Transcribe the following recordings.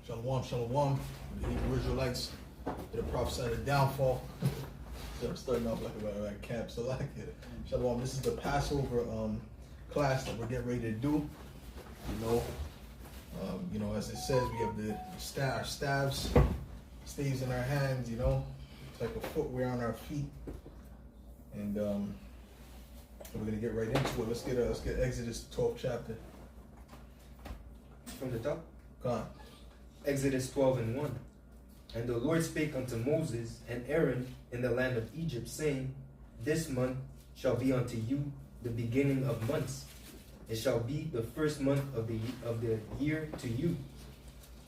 Shalom, shalom. The Hebrew Israelites that are prophesying the downfall. So I'm starting off like a camp. So like it. Shalom. This is the Passover class that we're getting ready to do. As it says, we have the staves, staves in our hands. It's like a footwear on our feet, and we're gonna get right into it. Let's get Exodus 12th chapter. From the top? Come on. Exodus 12:1. And the Lord spake unto Moses and Aaron in the land of Egypt, saying, This month shall be unto you the beginning of months. It shall be the first month of the year to you.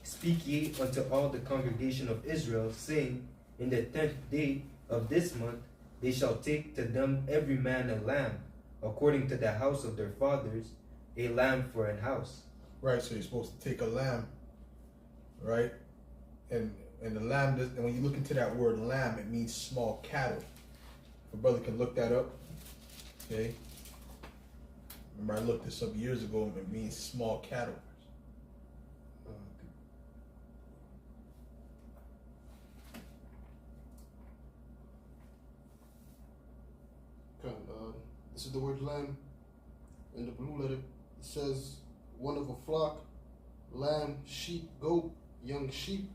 Speak ye unto all the congregation of Israel, saying, In the 10th day of this month they shall take to them every man a lamb, according to the house of their fathers, a lamb for an house. Right, so you're supposed to take a lamb, right? And the lamb, and when you look into that word lamb, it means small cattle. My brother can look that up, okay? Remember, I looked this up years ago, it means small cattle. This is the word lamb in the blue letter. It says one of a flock, lamb, sheep, goat, young sheep,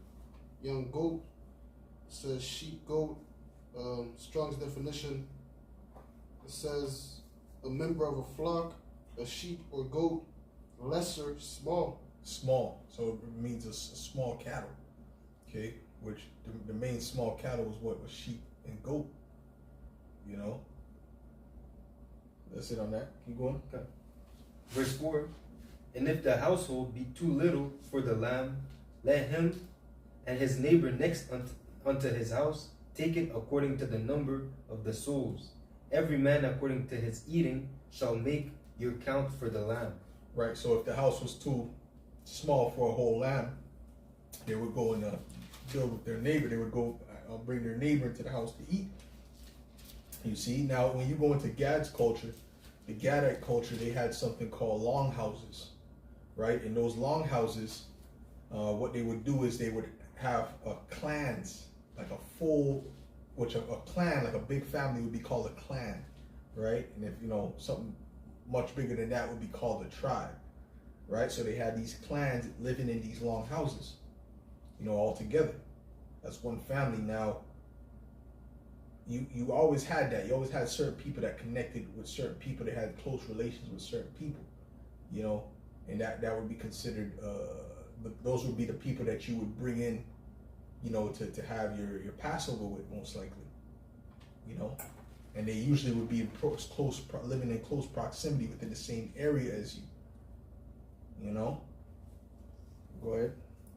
young goat. It says sheep, goat. Strong's definition. It says a member of a flock, a sheep or goat, lesser, small. Small, so it means a small cattle, okay? Which the main small cattle was sheep and goat, That's it on that. Keep going. Okay. Verse 4. And if the household be too little for the lamb, let him and his neighbor next unto his house take it according to the number of the souls. Every man according to his eating shall make your count for the lamb. Right, so if the house was too small for a whole lamb, they would go and deal with their neighbor. They would go bring their neighbor into the house to eat. You see, now when you go into Gad's culture, the Gadite culture, they had something called longhouses, right? In those longhouses, what they would do is they would have clans, like a full, which a clan, like a big family would be called a clan, right? And if, something much bigger than that would be called a tribe, right? So they had these clans living in these long houses, all together. That's one family. Now, you always had that. You always had certain people that connected with certain people that had close relations with certain people, and that would be considered, those would be the people that you would bring in, to have your Passover with, most likely, and they usually would be living in close proximity within the same area as you, Go ahead.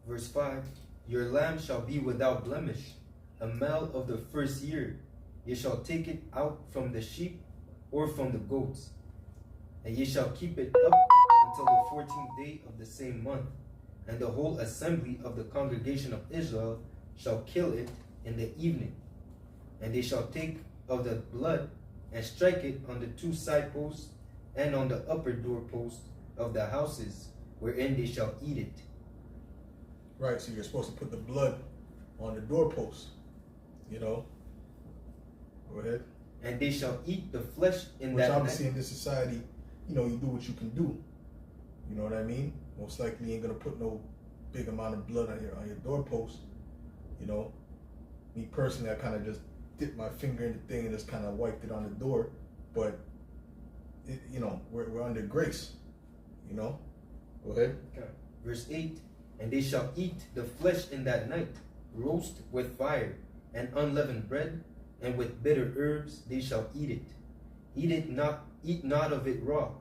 Verse 5. Your lamb shall be without blemish, a male of the first year. Ye shall take it out from the sheep or from the goats, and ye shall keep it up until the 14th day of the same month. And the whole assembly of the congregation of Israel shall kill it in the evening. And they shall take of the blood and strike it on the two side posts and on the upper doorpost of the houses wherein they shall eat it. Right, so you're supposed to put the blood on the doorpost, Go ahead. And they shall eat the flesh in Which that obviously night. in this society, you do what you can do. You know what I mean? Most likely you ain't gonna put no big amount of blood on your doorpost. Me personally, I kind of just dipped my finger in the thing and just kind of wiped it on the door. But we're under grace. Go ahead. Okay. Verse 8. And they shall eat the flesh in that night, roast with fire, and unleavened bread, and with bitter herbs they shall eat it. Eat not of it raw,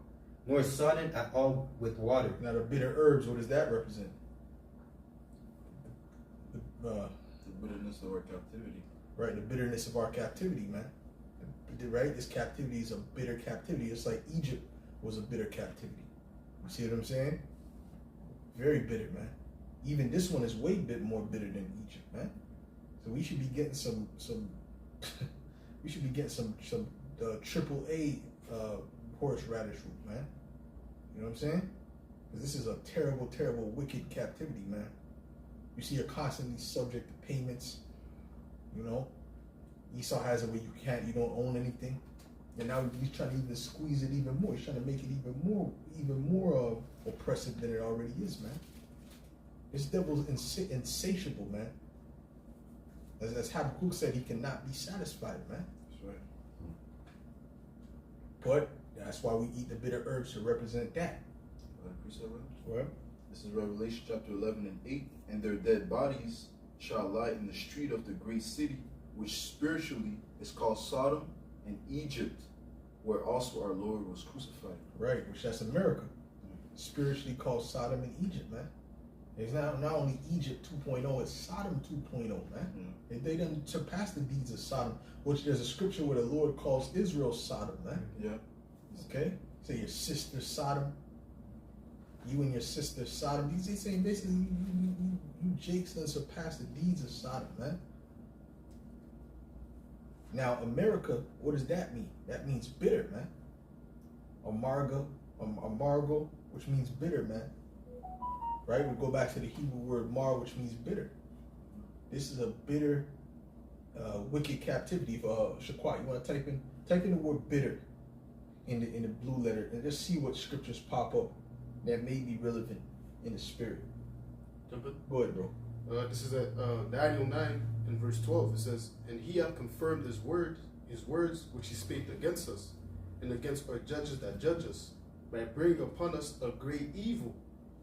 nor sodden at all with water. Now the bitter herbs, what does that represent? The bitterness of our captivity. Right, the bitterness of our captivity, man. Right, this captivity is a bitter captivity. It's like Egypt was a bitter captivity. You see what I'm saying? Very bitter, man. Even this one is way more bitter than Egypt, man. So we should be getting some we should be getting some AAA horseradish root, man. You know what I'm saying? Because this is a terrible, terrible, wicked captivity, man. You see, you're constantly subject to payments. You know, Esau has it where you don't own anything, and now he's trying to even squeeze it even more. He's trying to make it even more oppressive than it already is, man. This devil's insatiable, man. As Habakkuk said, he cannot be satisfied, man. That's right. But that's why we eat the bitter herbs to represent that. Precept, brother? Well, This is Revelation chapter 11 and 8. And their dead bodies shall lie in the street of the great city, which spiritually is called Sodom and Egypt, where also our Lord was crucified. right, which that's America. Spiritually called Sodom and Egypt, man. It's not only Egypt 2.0, it's Sodom 2.0, man. They done surpassed the deeds of Sodom, which there's a scripture where the Lord calls Israel Sodom, man. Yeah. Okay? Say your sister Sodom. You and your sister Sodom. He's saying basically you Jakes done surpassed the deeds of Sodom, man. Now, America, what does that mean? That means bitter, man. Amargo, which means bitter, man. Right? We go back to the Hebrew word mar, which means bitter. This is a bitter, wicked captivity. Shaquat, you want to type in the word bitter in the blue letter and just see what scriptures pop up that may be relevant in the spirit. Go ahead, bro. This is at Daniel 9 and verse 12. It says, "And he hath confirmed his words which he spake against us, and against our judges that judge us, by bringing upon us a great evil.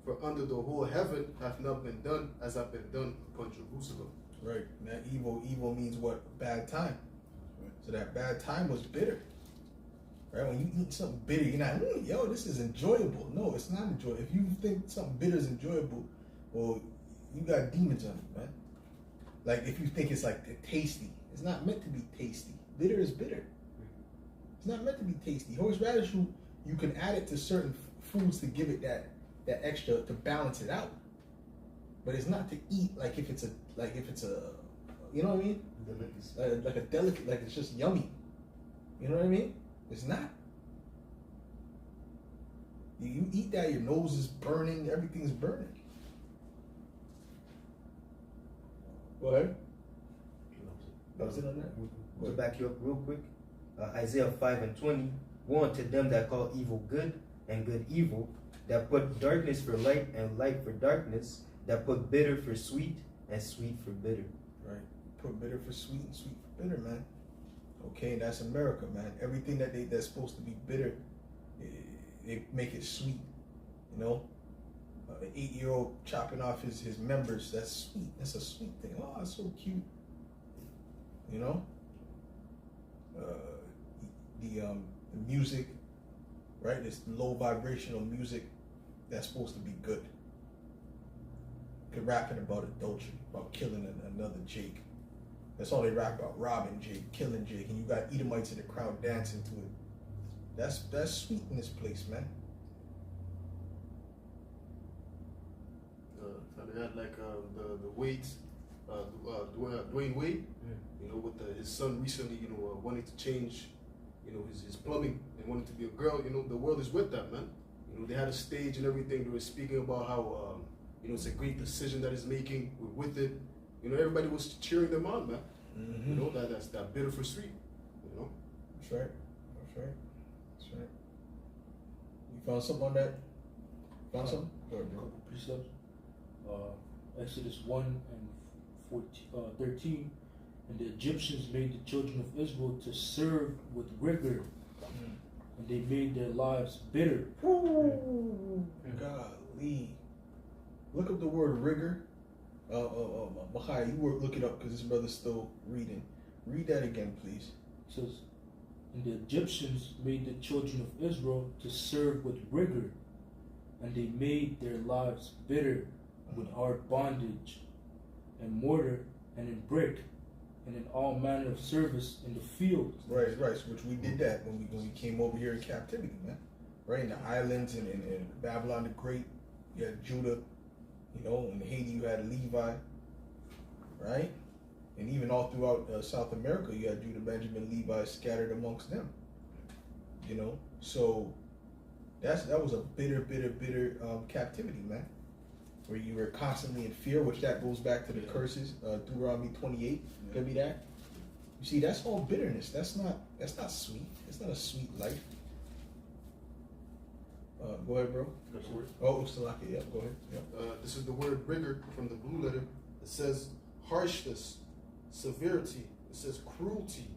For under the whole heaven hath not been done as hath been done upon Jerusalem." Right. And that evil means what? Bad time. Right. So that bad time was bitter. Right? When you eat something bitter, you're not, yo, this is enjoyable. No, it's not enjoyable. If you think something bitter is enjoyable, well, you got demons on you, man. Like if you think it's like tasty, it's not meant to be tasty. Bitter is bitter. It's not meant to be tasty. Horseradish, you can add it to certain foods to give it that extra, to balance it out. But it's not to eat like if it's a you know what I mean? Like a delicate, like it's just yummy. You know what I mean? It's not. You eat that, your nose is burning, everything's burning. Go ahead. That's it on that? To back you up real quick, Isaiah 5 and 20, woe unto them that call evil good and good evil, that put darkness for light and light for darkness, that put bitter for sweet and sweet for bitter. Right. Put bitter for sweet and sweet for bitter, man. Okay, and that's America, man. Everything that's supposed to be bitter, they make it sweet. You know, an 8-year-old chopping off his members, that's sweet. That's a sweet thing. Oh, it's so cute. You know, the music, right? This low vibrational music that's supposed to be good. They're rapping about adultery, about killing another Jake. That's all they rap about: robbing Jake, killing Jake, and you got Edomites in the crowd dancing to it. That's sweet in this place, man. They had like the Wade's, Dwayne Wade, you know, with his son recently, you know, wanting to change, you know, his plumbing and wanting to be a girl. You know, the world is with that, man. You know, they had a stage and everything. They were speaking about how, you know, it's a great decision that he's making. We're with it. You know, everybody was cheering them on, man. Mm-hmm. You know, that's that bitter for sweet. You know. That's right. That's right. That's right. You found something on that? Found something? Go ahead, bro. Precepts. Exodus 1 and 13. And the Egyptians made the children of Israel to serve with rigor, and they made their lives bitter. Golly. Look up the word rigor. Machai, you look it up because this brother's still reading. Read that again, please. It says, and the Egyptians made the children of Israel to serve with rigor, and they made their lives bitter with hard bondage, and mortar, and in brick, and in all manner of service in the fields. Right, so which we did that when we came over here in captivity, man. Right, in the islands and in Babylon the Great, you had Judah, you know, in Haiti you had Levi, right? And even all throughout South America, you had Judah, Benjamin, Levi scattered amongst them. You know, so that was a bitter captivity, man. where you were constantly in fear, which that goes back to the curses, Deuteronomy 28. Give me that. You see, that's all bitterness. That's not sweet. It's not a sweet life. Go ahead, bro. Oh, Salaki, yeah, go ahead. Yeah. This is the word rigor from the blue letter. It says harshness, severity. It says cruelty.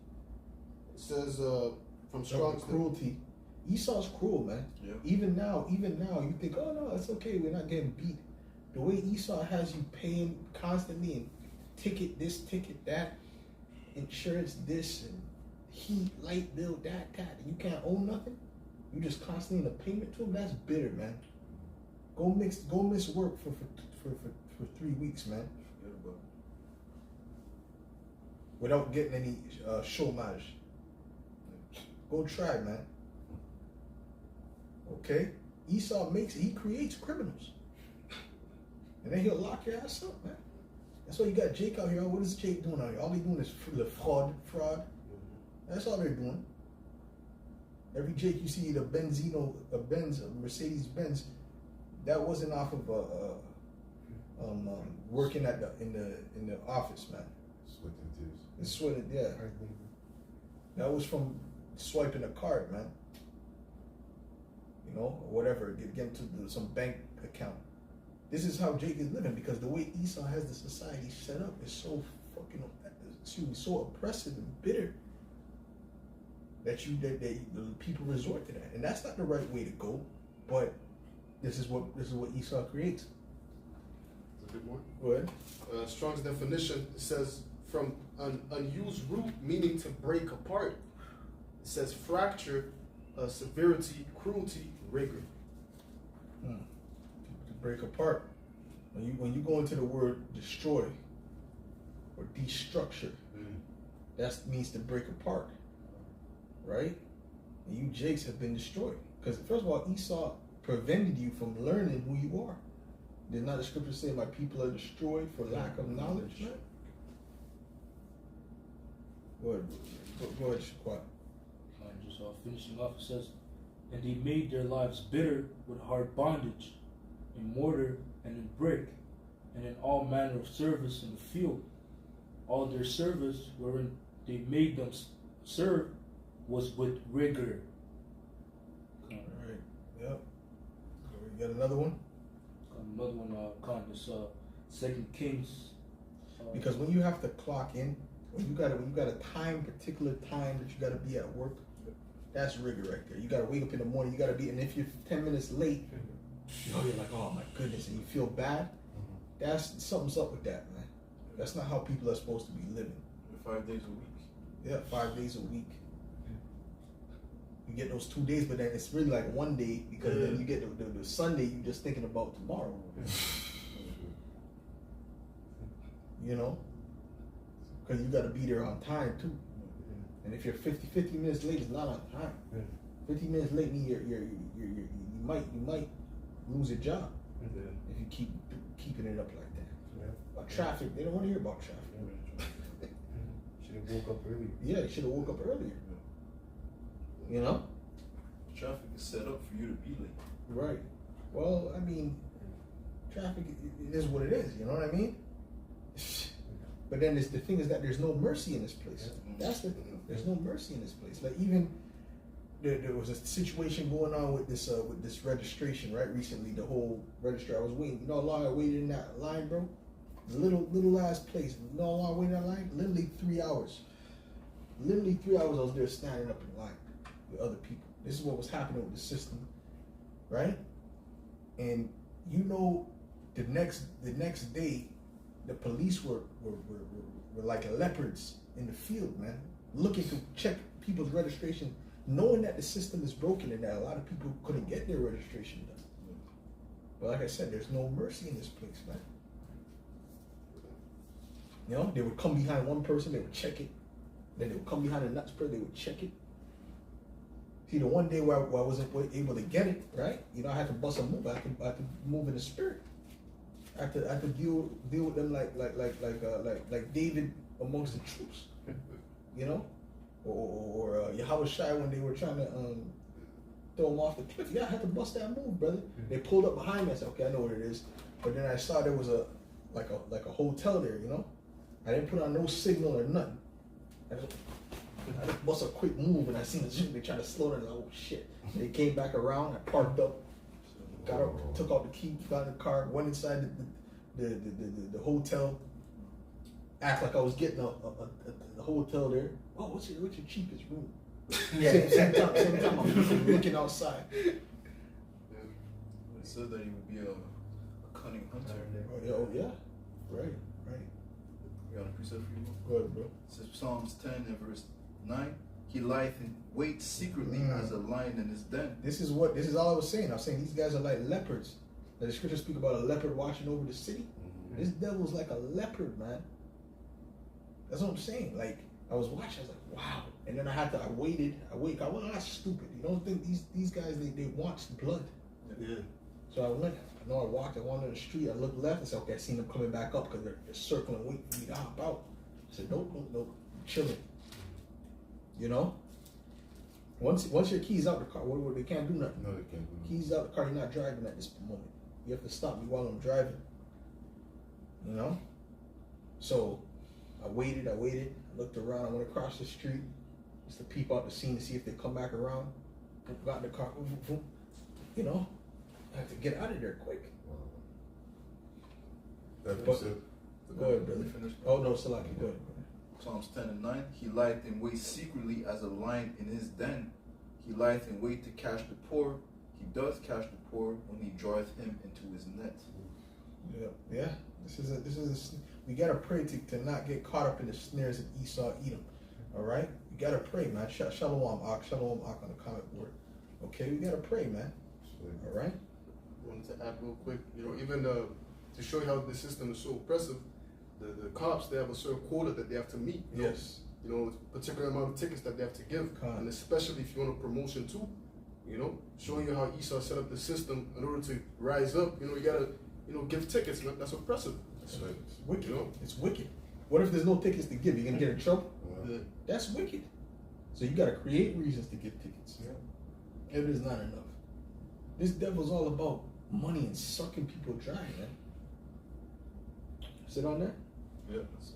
It says from Strong's cruelty. Esau's cruel, man. Yeah. Even now, you think, oh no, it's okay. We're not getting beat. The way Esau has you paying constantly and ticket this, ticket that, insurance this, and heat, light bill, that, and you can't own nothing. You just constantly in a payment to him. That's bitter, man. Go miss work for 3 weeks, man. Without getting any chômage. Go try, man. Okay? Esau he creates criminals. And then he'll lock your ass up, man. That's why you got Jake out here. What is Jake doing out here? All they doing is fraud. That's all they're doing. Every Jake you see, a Mercedes-Benz, that wasn't off of working in the office, man. Sweating tears. It's sweating, yeah. That was from swiping a card, man. You know, or whatever, get to some bank account. This is how Jake is living, because the way Esau has the society set up is so fucking, so oppressive and bitter that the people resort to that, and that's not the right way to go. But this is what Esau creates. A bit more. Go ahead. Strong's definition says from an unused root, meaning to break apart. It says fracture, severity, cruelty, rigor. To break apart. When you go into the word destroy or destructure, that means to break apart, right? And you Jakes have been destroyed, because first of all, Esau prevented you from learning who you are. Did not the scripture say, "My people are destroyed for lack of knowledge"? Right? Go ahead, Shaquat. Just finishing off, it says, and they made their lives bitter with hard bondage, in mortar and in brick, and in all manner of service in the field. All their service wherein they made them serve was with rigor. All right. Yep. You got another one? Another one, this 2 Kings. Because when you have to clock in, when you got a particular time that you got to be at work, that's rigor right there. You got to wake up in the morning. You got to be, and if you're 10 minutes late, you're like, oh my goodness, and you feel bad. That's something's up with that, man. That's not how people are supposed to be living. 5 days a week. Yeah, 5 days a week. You get those 2 days, but then it's really like 1 day, because then you get the Sunday, you're just thinking about tomorrow. You know? Because you got to be there on time too. And if you're 50 minutes late, it's not on time. 50 minutes late means you might lose your job if you keep keeping it up like that. But traffic, they don't want to hear about traffic. Should have woke up earlier. Yeah, you should have woke up earlier. You know? Traffic is set up for you to be late. Right. Well, I mean, traffic, it is what it is. You know what I mean? But then the thing is that there's no mercy in this place. That's the thing. There's no mercy in this place. Like even there was a situation going on with this registration, right? Recently, the whole registrar, I was waiting. You know how long I waited in that line, bro? The little ass place. You know how long I waited in that line? Literally 3 hours. Literally 3 hours I was there standing up in line with other people. This is what was happening with the system, right? And you know, the next day, the police were like leopards in the field, man, looking to check people's registration, knowing that the system is broken and that a lot of people couldn't get their registration done. But like I said, there's no mercy in this place, man. You know, they would come behind one person, they would check it. Then they would come behind the next person, they would check it. See, the one day where I wasn't able to get it, right? You know, I had to bust a move. I had to move in the spirit. I had to deal with them like David amongst the troops, you know, or Yahweh Shai when they were trying to throw him off the cliff. Yeah, I had to bust that move, brother. They pulled up behind me. I said, okay, I know what it is. But then I saw there was a hotel there, you know. I didn't put on no signal or nothing. I just bust a quick move and I seen the Jeep, they tried to slow down. Like, oh shit. They came back around, I parked up, got up, took out the key, got in the car, went inside the hotel, act like I was getting a hotel there. Oh, what's your cheapest room? Yeah. Same time I'm looking outside. It said that he would be a cunning hunter. Oh yeah, right. We got a precept for you? Go ahead, bro. It says Psalms 10 and verse 9. He lieth in wait secretly as a lion in his den. This is all I was saying. I was saying these guys are like leopards. The scriptures speak about a leopard watching over the city. This devil's like a leopard, man. That's what I'm saying. Like, I was watching, I was like, wow. And then I waited. I was not stupid. You don't think these guys, they want blood. Yeah. So I went, I walked on the street, I looked left, and said, okay, I seen them coming back up because they're circling, waiting for me to hop out. I said, nope, I'm chilling. You know? Once your key's out the car, they can't do nothing. No, they can't do nothing. Keys out the car, you're not driving at this moment. You have to stop me while I'm driving. You know? So I waited, I looked around, I went across the street just to peep out the scene to see if they come back around. Got in the car, you know? I have to get out of there quick. That But- precept, Go ahead, brother. Finish. Oh no, Salaki, go ahead. Psalms 10 and 9. He lieth in wait secretly as a lion in his den. He lieth in wait to catch the poor. He doth catch the poor when he draweth him into his net. Yeah. We gotta pray to not get caught up in the snares of Esau, Edom. All right, we gotta pray, man. Shalom Ak on the comment board. Okay, we gotta pray, man. All right. I wanted to add real quick, even to show you how the system is so oppressive, the cops, they have a certain quota that they have to meet. Yes. A particular amount of tickets that they have to give. And especially if you want a promotion too, showing you how Esau set up the system in order to rise up, you gotta, give tickets. That's oppressive. It's wicked. It's wicked. What if there's no tickets to give? You're gonna get in trouble? Yeah. That's wicked. So you gotta create reasons to give tickets. Yeah. It is not enough. This devil's all about money and sucking people dry, man. Sit on there? Yeah, that's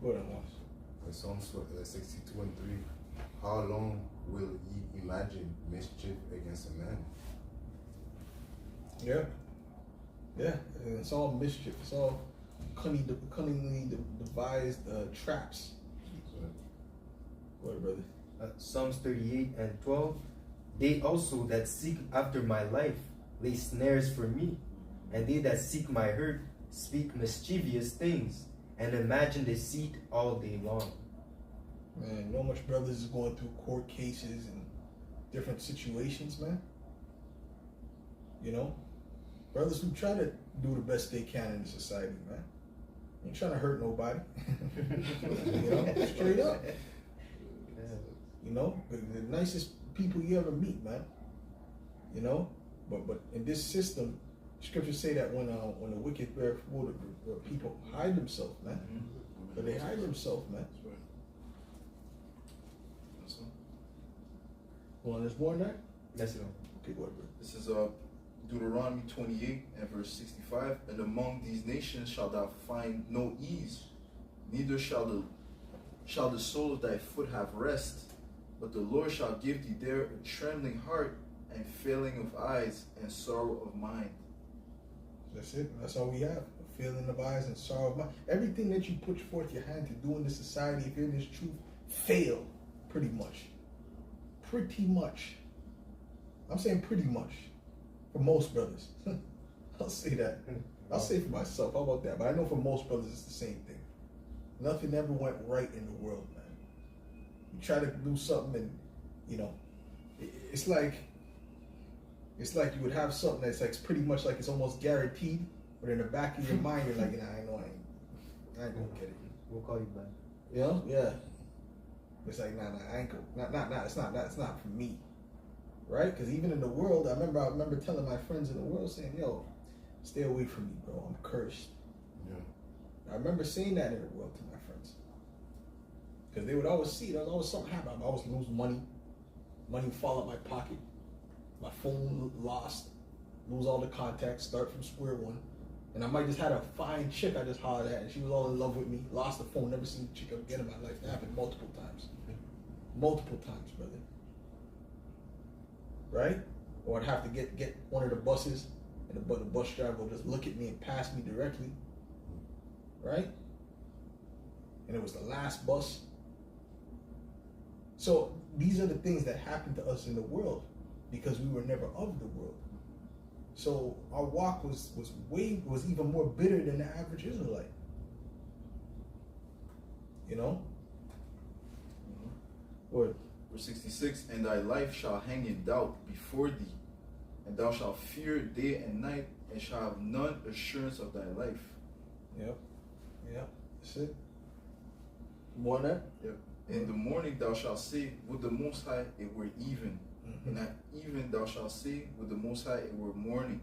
Go ahead, Moss. Psalms 62 and 3. How long will ye imagine mischief against a man? Yeah. It's all mischief. It's all cunningly devised traps. Go ahead, brother. Psalms 38 and 12. They also that seek after my life lay snares for me, and they that seek my hurt speak mischievous things, and imagine deceit all day long. Man, much brothers is going through court cases and different situations, man. Brothers who try to do the best they can in society, man. Ain't trying to hurt nobody. Straight up. The nicest people you ever meet, man. But in this system, scriptures say that when the wicked bear fruit, the people hide themselves, man. But they hide themselves, man. That's right. That's all. Well, there's more than that? That's it. Okay, go ahead, bro. This is Deuteronomy 28 and verse 65. And among these nations shalt thou find no ease, neither shall the sole of thy foot have rest, but the Lord shall give thee there a trembling heart and failing of eyes and sorrow of mind. That's it. That's all we have. A feeling of eyes and sorrow of mind. Everything that you put forth your hand to do in this society, if you're in this truth, fail pretty much. Pretty much. I'm saying pretty much. For most brothers. I'll say that. I'll say for myself. How about that? But I know for most brothers it's the same thing. Nothing ever went right in the world, man. You try to do something and, it's like you would have something that's like pretty much like it's almost guaranteed, but in the back of your mind you're like, I know I ain't gonna get it. We'll call you back. Yeah. It's like, I ain't gonna, it's not for me. Right? Because even in the world, I remember telling my friends in the world saying, yo, stay away from me, bro. I'm cursed. Yeah. I remember saying that in the world to my friends. Because they would always see, there was always something happen. I would always lose money fall out my pocket, my phone lost, lose all the contacts, start from square one. And I might just had a fine chick I just hollered at, and she was all in love with me. Lost the phone, never seen the chick again in my life. That happened multiple times. Multiple times, brother. Right? Or I'd have to get one of the buses, and the bus driver will just look at me and pass me directly. Right? And it was the last bus. So these are the things that happen to us in the world because we were never of the world. So our walk was even more bitter than the average Israelite. You know? Or Verse 66, and thy life shall hang in doubt before thee, and thou shalt fear day and night, and shalt have none assurance of thy life. Yep. That's it. More than that? Yep. In the morning thou shalt say, would the Most High it were even. And at even thou shalt say, would the Most High it were morning.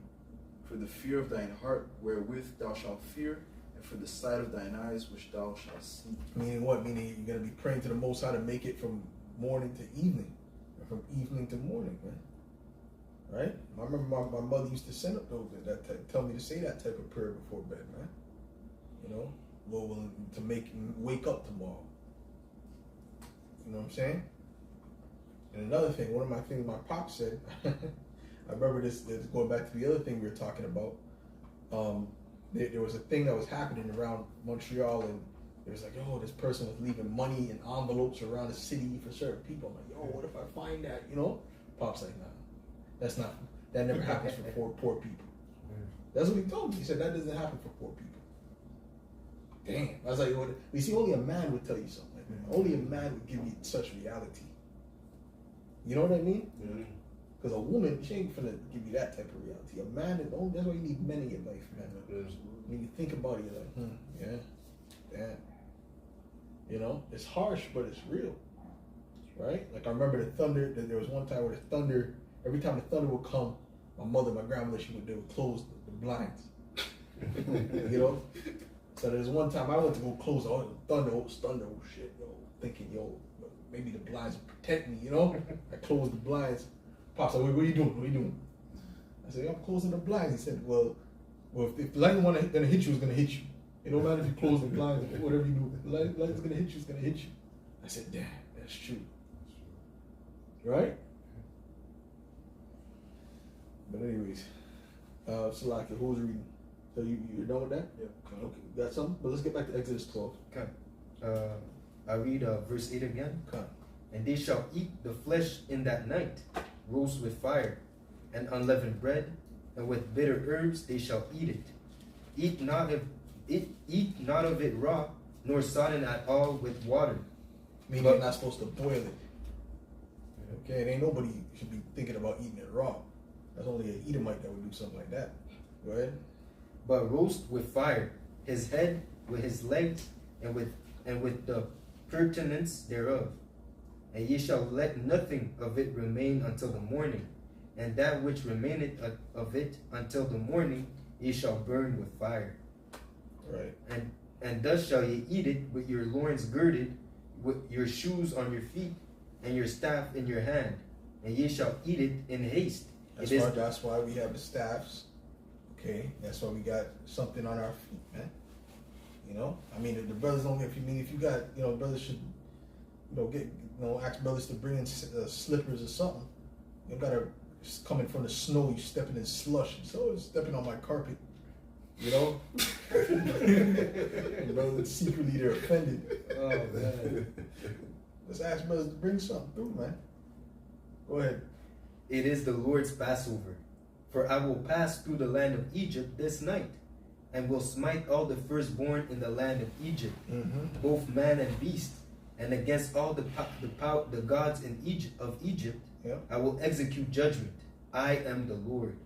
For the fear of thine heart wherewith thou shalt fear, and for the sight of thine eyes which thou shalt see. Meaning what? Meaning you're going to be praying to the Most High to make it from morning to evening, or from evening to morning, man. Right? I remember my mother used to send up those tell me to say that type of prayer before bed, man. You know, Lord, to make wake up tomorrow. You know what I'm saying? And another thing, one of my things my pop said, I remember this going back to the other thing we were talking about. There was a thing that was happening around Montreal, and it was like, yo, this person was leaving money in envelopes around the city for certain people. I'm like, yo, what if I find that? You know? Pop's like, nah, that never happens for poor people. That's what he told me. He said that doesn't happen for poor people. Damn. I was like, well, you see, only a man would tell you something like that. Only a man would give you such reality. You know what I mean? Because a woman, she ain't finna give you that type of reality. A man, that's why you need men in your life, man. When you think about it, you're like, yeah, damn. You know, it's harsh, but it's real, right? Like I remember the thunder. There was one time where the thunder, every time the thunder would come, my grandmother, they would close the blinds. You know. So there's one time I went to go close all the thunder, shit, yo, thinking, yo, maybe the blinds will protect me, you know. I closed the blinds. Pops said, what are you doing? What are you doing? I said, I'm closing the blinds. He said, well, if the lightning gonna hit you, it's gonna hit you. It don't matter if you close the blinds, whatever you do. The light's gonna hit you, it's gonna hit you. I said, damn, that's true. Right? But anyways, Salaki, who's reading? So you're done with that? Yeah. Okay, got something? But let's get back to Exodus 12. Okay. I read verse 8 again. Okay. And they shall eat the flesh in that night, roast with fire, and unleavened bread, and with bitter herbs they shall eat it. Eat not of it raw, nor sodden at all with water. Meaning you're not supposed to boil it. Okay, and ain't nobody should be thinking about eating it raw. That's only an Edomite that would do something like that. Go ahead. But roast with fire, his head with his legs, and with the purtenance thereof. And ye shall let nothing of it remain until the morning, and that which remaineth of it until the morning ye shall burn with fire. Right. And thus shall ye eat it with your loins girded, with your shoes on your feet, and your staff in your hand, and ye shall eat it in haste. That's why we have the staffs. Okay, that's why we got something on our feet, man. You know, I mean, the brothers don't. If you got, brothers should, ask brothers to bring in slippers or something. You gotta coming from the snow, you stepping in slush. So stepping on my carpet, you know. Brothers secretly they're offended. Oh man. Let's ask brothers to bring something through, man. Go ahead. It is the Lord's Passover. For I will pass through the land of Egypt this night, and will smite all the firstborn in the land of Egypt, both man and beast, and against all the gods in Egypt, I will execute judgment. I am the Lord.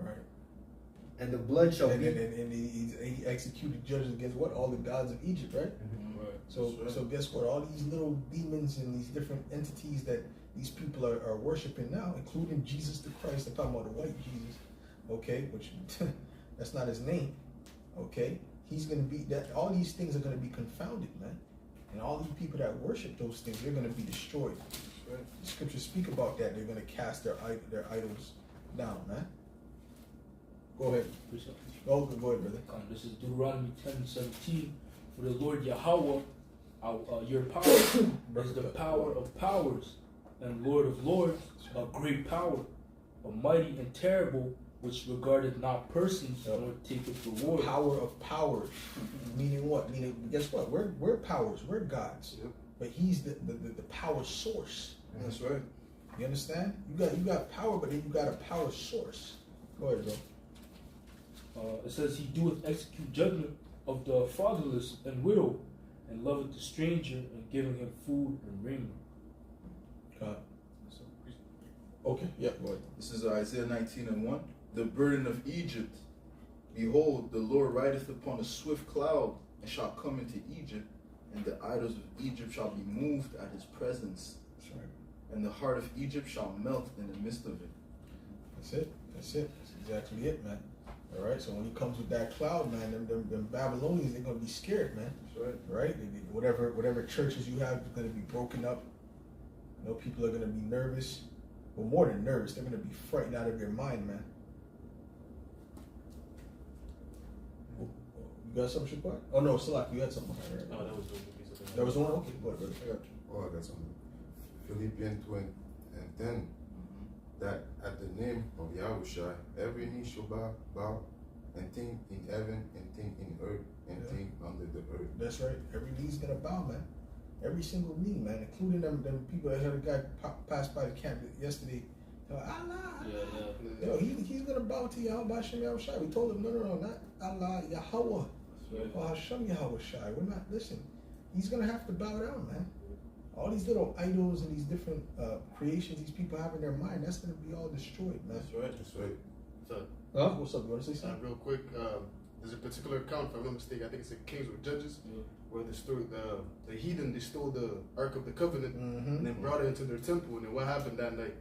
Right. And the blood shall be. And he executed judgment against what? All the gods of Egypt, right? Right. So guess what? All these little demons and these different entities that these people are worshiping now, including Jesus the Christ. I'm talking about the white Jesus, okay? Which that's not his name, okay? He's gonna be that. All these things are gonna be confounded, man. And all these people that worship those things, they're gonna be destroyed. Right? The scriptures speak about that. They're gonna cast their idols down, man. Go ahead. Precept. Go ahead, brother. This is Deuteronomy 10:17. For the Lord Yahweh, your power is the power of powers, and Lord of lords, a great power, a mighty and terrible, which regardeth not persons, nor taketh reward. Power of powers. Meaning what? Meaning, guess what? We're powers. We're gods. Yep. But he's the power source. That's right. You understand? You got power, but then you got a power source. Go ahead, bro. It says, he doeth execute judgment of the fatherless and widow, and loveth the stranger, and giving him food and raiment. Okay, yeah, go ahead. This is Isaiah 19:1. The burden of Egypt. Behold, the Lord rideth upon a swift cloud, and shall come into Egypt, and the idols of Egypt shall be moved at his presence. That's right. And the heart of Egypt shall melt in the midst of it. That's it. That's exactly it, man. All right. So when he comes with that cloud, man, them Babylonians, they're gonna be scared, man. That's right. Right? Whatever churches you have is gonna be broken up. You know, people are gonna be nervous. Well, more than nervous, they're gonna be frightened out of their mind, man. You got something, Shaquat? Oh no, Salak, you had something. Right? No, that was the piece of it. That was the one. Okay, go ahead, brother. I got you. Oh, I got something. Philippians 2:10. That at the name of Yahushua, every knee shall bow, and thing in heaven, and thing in earth, and thing under the earth. That's right. Every knee's gonna bow, man. Every single knee, man, including them people that had a guy pass by the camp yesterday. Allah. Yeah. Yo, he's gonna bow to Yahweh Hashem Yahushai. We told him, no, not Allah, Yahweh. Or Hashem Yahushai. We're not, listen, he's gonna have to bow down, man. All these little idols and these different creations these people have in their mind, that's gonna be all destroyed, man. That's right. That's right. So, What's up? You wanna say something? real quick, there's a particular account, if I'm not mistaken, I think it's in Kings or Judges, where the heathen, they stole the Ark of the Covenant and then brought it into their temple. And then what happened that night?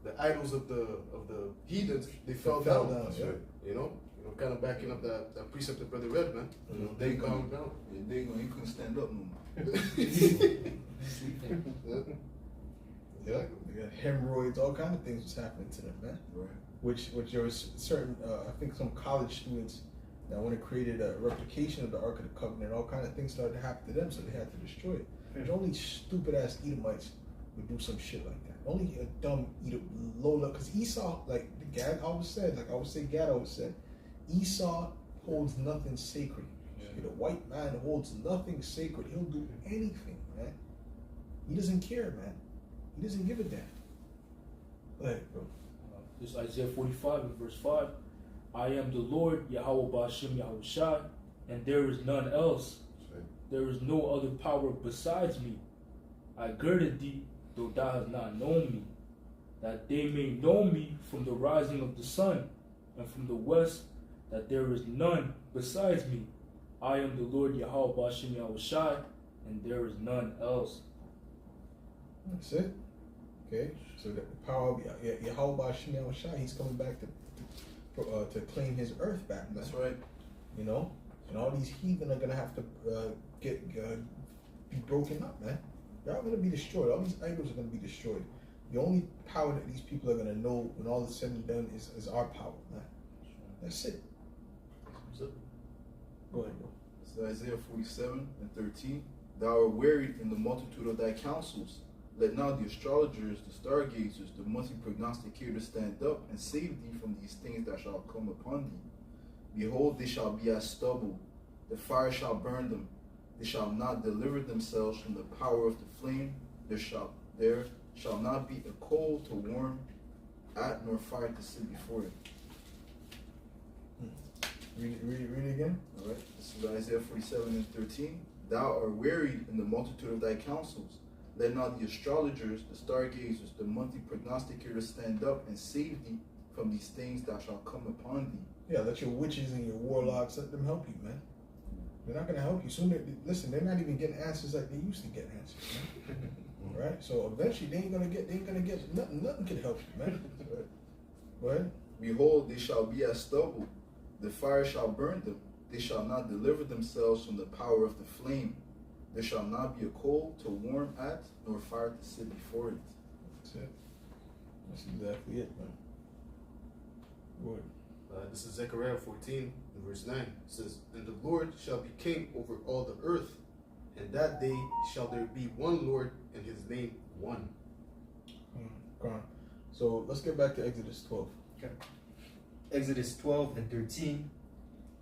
The idols of the heathens, they fell down. That's right. You know, kind of backing up that precept that Brother read, man. You know, they calm down. Yeah, he couldn't stand up no more. Yeah, they got hemorrhoids, all kind of things was happening to them, man. Right. Which there was certain, I think some college students that when it created a replication of the Ark of the Covenant, all kind of things started to happen to them, so they had to destroy it. There's only stupid ass Edomites would do some shit like that. Only a dumb Lola, because Esau, like Gad always said, like I would say Gad always said, Esau holds nothing sacred. The white man holds nothing sacred. He'll do anything, man. He doesn't care, man. He doesn't give a damn. Go ahead, bro. This is Isaiah 45 and verse 5. I am the Lord, Yahweh Ba'ashem Yahushai, and there is none else. There is no other power besides me. I girded thee, though thou hast not known me, that they may know me from the rising of the sun, and from the west, that there is none besides me. I am the Lord Yahweh Ba'ashem Yahushai, and there is none else. That's it. Okay, so the power of Yahweh Ba'ashem Yahushai, he's coming back to claim his earth back, man. That's right. You know, and all these heathen are gonna have to be broken up, man. They're all gonna be destroyed. All these idols are gonna be destroyed. The only power that these people are gonna know when all is said and done is our power, man. That's it. Go ahead, bro. This is Isaiah 47 and 13. Thou art wearied in the multitude of thy counsels. Let now the astrologers, the stargazers, the monthly prognosticators stand up and save thee from these things that shall come upon thee. Behold, they shall be as stubble. The fire shall burn them. They shall not deliver themselves from the power of the flame. There shall not be a coal to warm at, nor fire to sit before it. Read it again. All right. This is Isaiah 47 and 13. Thou art wearied in the multitude of thy counsels. Let not the astrologers, the stargazers, the monthly prognosticators stand up and save thee from these things that shall come upon thee. Yeah, let your witches and your warlocks, let them help you, man. They're not gonna help you. Soon, listen, they're not even getting answers like they used to get answers, man. Right? So eventually they ain't gonna get nothing can help you, man. Go ahead. Behold, they shall be as stubble. The fire shall burn them. They shall not deliver themselves from the power of the flame. There shall not be a coal to warm at, nor fire to sit before it. That's it. That's exactly it, man. Go ahead. This is Zechariah 14, and verse 9. It says, "And the Lord shall be king over all the earth, and that day shall there be one Lord, and his name one." Go on. So let's get back to Exodus 12. Okay. Exodus 12 and 13.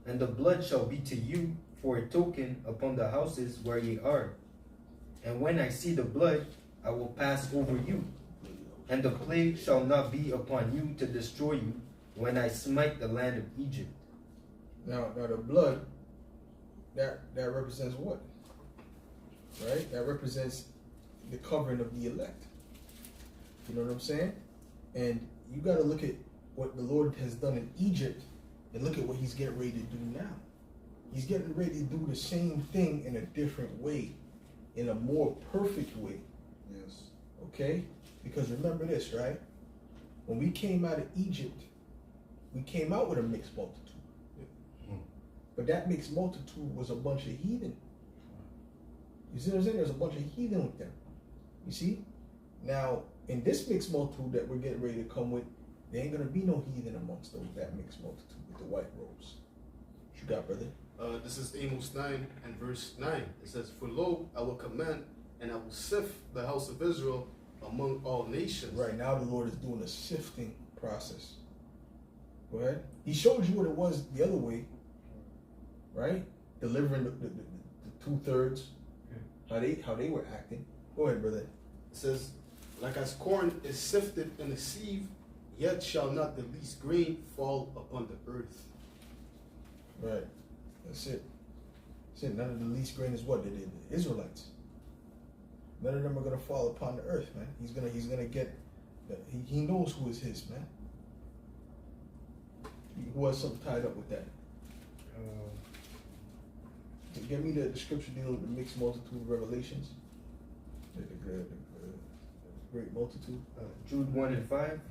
"And the blood shall be to you for a token upon the houses where ye are. And when I see the blood, I will pass over you. And the plague shall not be upon you to destroy you when I smite the land of Egypt." Now the blood, that represents what? Right? That represents the covering of the elect. You know what I'm saying? And you got to look at what the Lord has done in Egypt and look at what he's getting ready to do now. He's getting ready to do the same thing in a different way, in a more perfect way. Yes. Okay? Because remember this, right? When we came out of Egypt, we came out with a mixed multitude. But that mixed multitude was a bunch of heathen. You see what I'm saying? There's a bunch of heathen with them. You see? Now, in this mixed multitude that we're getting ready to come with, there ain't going to be no heathen amongst that mixed multitude with the white robes. What you got, brother? This is Amos 9 and verse 9. It says, "For lo, I will command, and I will sift the house of Israel among all nations." Right now, the Lord is doing a sifting process. Go ahead. He showed you what it was the other way, right? Delivering the 2/3, how they were acting. Go ahead, brother. It says, "Like as corn is sifted in a sieve, yet shall not the least grain fall upon the earth." Right. That's it. That's it. None of the least grain is what they did. The Israelites. None of them are gonna fall upon the earth, man. He's gonna get. He knows who is his, man. Who has something tied up with that? Give me the scripture dealing with the mixed multitude of revelations. The great multitude. Jude 1 and 5.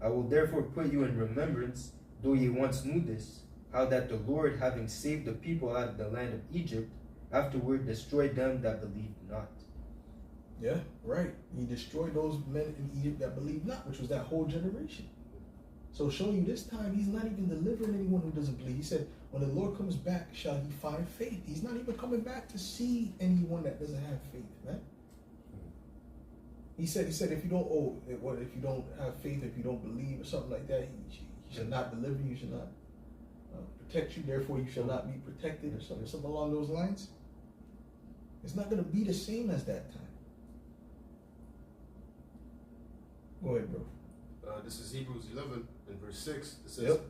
"I will therefore put you in remembrance, though ye once knew this, how that the Lord, having saved the people out of the land of Egypt, afterward destroyed them that believed not." Yeah, right. He destroyed those men in Egypt that believed not, which was that whole generation. So showing you this time, he's not even delivering anyone who doesn't believe. He said, when the Lord comes back, shall he find faith? He's not even coming back to see anyone that doesn't have faith, man. He said, if you don't have faith, if you don't believe or something like that, he shall not deliver you, shall not protect you, therefore you shall not be protected, or something along those lines. It's not going to be the same as that time. Go ahead, bro. This is Hebrews 11 and verse 6. It says, Yep.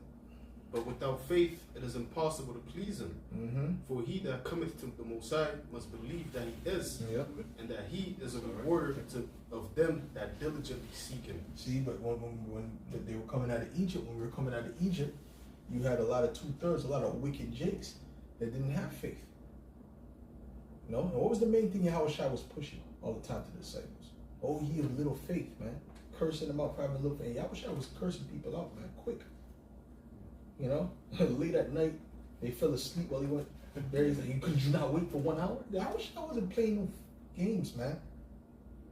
"But without faith it is impossible to please him. Mm-hmm. For he that cometh to the Most High must believe that he is, Yep. and that he is a rewarder of them that diligently seek him." See, but when they were coming out of Egypt, when we were coming out of Egypt, you had a lot of 2/3, a lot of wicked jakes that didn't have faith. You know? And what was the main thing Yahushua was pushing all the time to the disciples? "Oh, ye of little faith," man. Cursing them out for having little faith. Yahushua was cursing people out, man, quick. You know? Late at night, they fell asleep while he went there. He's like, "Could you not wait for 1 hour?" Yahushua wasn't playing no games, man.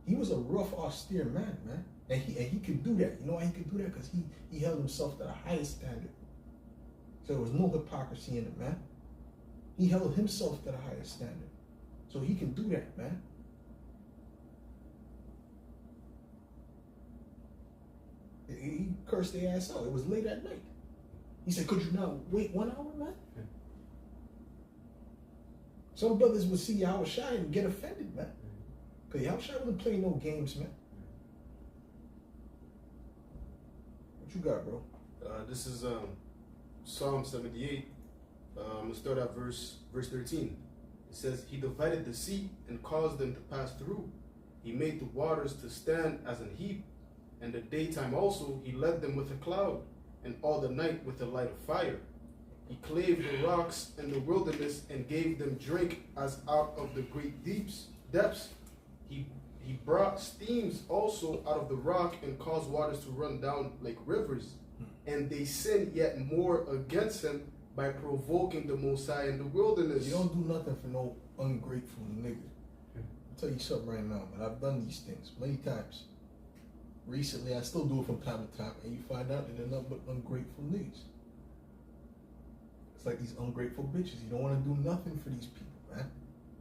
He was a rough, austere man, man. And he could do that. You know why he could do that? Because he held himself to the highest standard. So there was no hypocrisy in it, man. He held himself to the highest standard. So he can do that, man. He cursed their ass out. It was late at night. He said, "Could you not wait 1 hour, man?" Some brothers would see Yahushua and get offended, man. Because Yahushua wasn't playing no games, man. What you got, bro? This is Psalm 78. Let's start at verse 13. It says, "He divided the sea and caused them to pass through. He made the waters to stand as an heap. And the daytime also he led them with a cloud, and all the night with a light of fire. He clave the rocks in the wilderness and gave them drink as out of the great depths. He brought streams also out of the rock and caused waters to run down like rivers. And they sinned yet more against him by provoking the Most High in the wilderness." You don't do nothing for no ungrateful nigga. I'll tell you something right now, man. I've done these things many times. Recently, I still do it from time to time, and you find out that they're nothing but ungrateful niggas. It's like these ungrateful bitches. You don't want to do nothing for these people, man,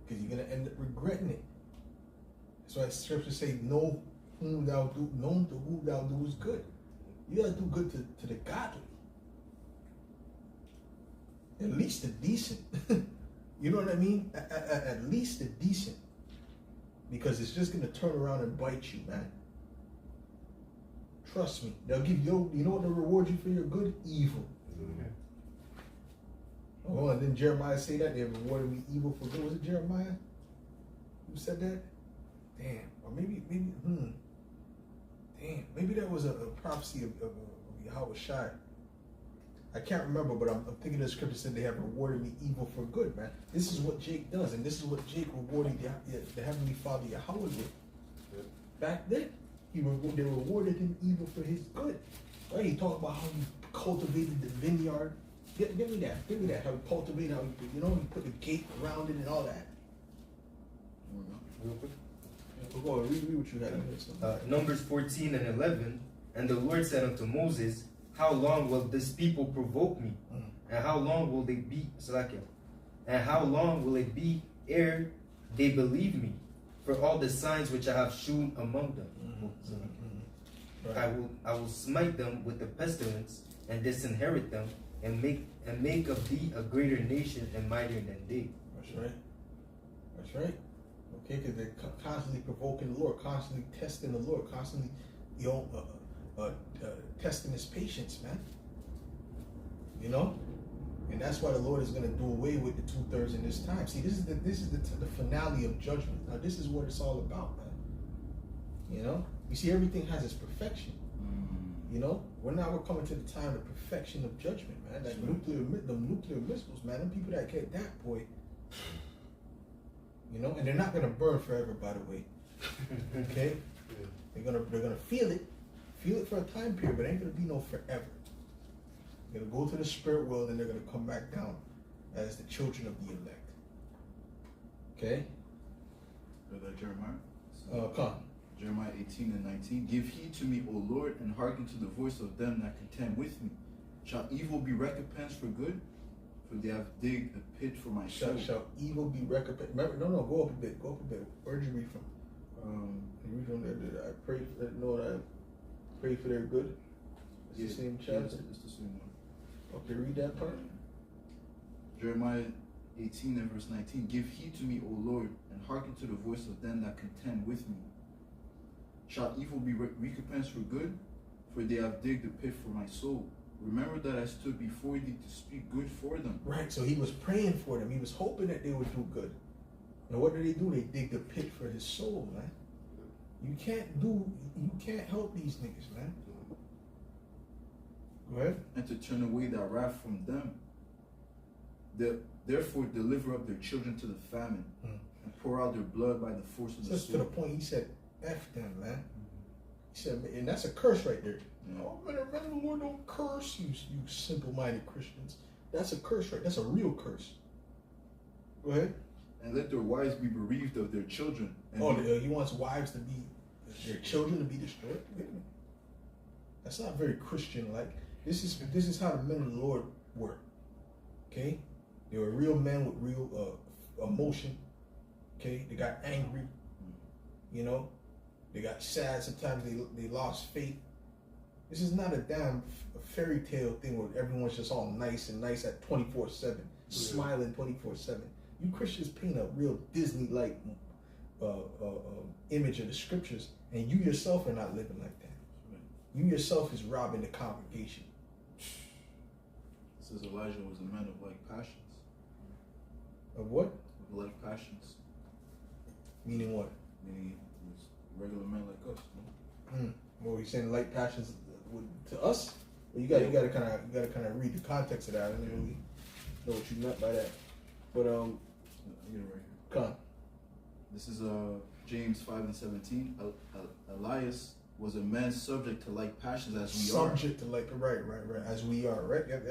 because you're gonna end up regretting it. That's why scriptures say, "Know whom thou do, known to whom thou doest good." You gotta do good to the godly, at least the decent. You know what I mean? At least the decent, because it's just gonna turn around and bite you, man. Trust me. They'll give you. You know what they'll reward you for your good? Evil. Oh, and then Jeremiah say that they rewarded me evil for good. Was it Jeremiah who said that? Damn. Or maybe. Damn. Maybe that was a prophecy of Yahweh Shai. I can't remember, but I'm thinking the scripture said they have rewarded me evil for good, man. This is what Jake does, and this is what Jake rewarded the Heavenly Father Yahweh with. Back then, they rewarded him evil for his good. Right? He talked about how he cultivated the vineyard. Give me that. Give me that. How he cultivated, how he put the gate around it and all that. Real quick. Go on, read what you had. Numbers 14 and 11. And the Lord said unto Moses, how long will this people provoke me? And how long will they be and how long will it be ere they believe me for all the signs which I have shewn among them? Right. I will smite them with the pestilence and disinherit them and make of thee a greater nation and mightier than they. That's right. That's right. Okay, because they're constantly provoking the Lord, constantly testing the Lord, constantly, testing his patience, man. You know, and that's why the Lord is going to do away with the 2/3 in this time. See, this is the finale of judgment. Now, this is what it's all about, man. You know, you see, everything has its perfection. You know, we're coming to the time of perfection of judgment, man. That nuclear missiles, man. Them people that get that, boy. You know, and they're not gonna burn forever, by the way. Okay, they're gonna feel it for a time period, but it ain't gonna be no forever. They're gonna go to the spirit world and they're gonna come back down as the children of the elect. Okay. Brother Jeremiah. Come. Jeremiah 18 and 19. Give heed to me, O Lord, and hearken to the voice of them that contend with me. Shall evil be recompensed for good? For they have digged a pit for my soul. Shall evil be recompensed? Remember, no, go up a bit. Where'd you read from? You read from there. I pray for that. No, I pray for their good. It's the same chapter. It's the same one. Okay, read that part. Jeremiah 18 and verse 19. Give heed to me, O Lord, and hearken to the voice of them that contend with me. Shall evil be recompensed for good? For they have digged a pit for my soul. Remember that I stood before thee to speak good for them. Right, so he was praying for them. He was hoping that they would do good. And what did they do? They digged a pit for his soul, man. You can't help these niggas, man. Go ahead. And to turn away thy wrath from them. Therefore deliver up their children to the famine, and pour out their blood by the force of the sword. To the point, he said, F them, man. He said, and that's a curse right there. Yeah. Oh, man, the Lord don't curse you simple-minded Christians. That's a curse, right? That's a real curse. Go ahead. And let their wives be bereaved of their children. And he wants wives to be, their children to be destroyed. That's not very Christian-like. This is how the men of the Lord were. Okay, they were real men with real emotion. Okay, they got angry. You know, they got sad. Sometimes they lost faith. This is not a damn fairy tale thing where everyone's just all nice at 24/7, smiling 24/7. You Christians paint a real Disney-like image of the scriptures, and you yourself are not living like that. You yourself is robbing the congregation. It says Elijah was a man of like passions. Of what? Of like passions. Meaning what? Meaning he was regular men like us. No? Well, you're saying light passions to us? Well, you gotta kind of read the context of that. I didn't really know what you meant by that. But I get it right here. Come on. This is James 5 and 17. Elias was a man subject to like passions as we are. Subject to like, right, as we are, right? Yep.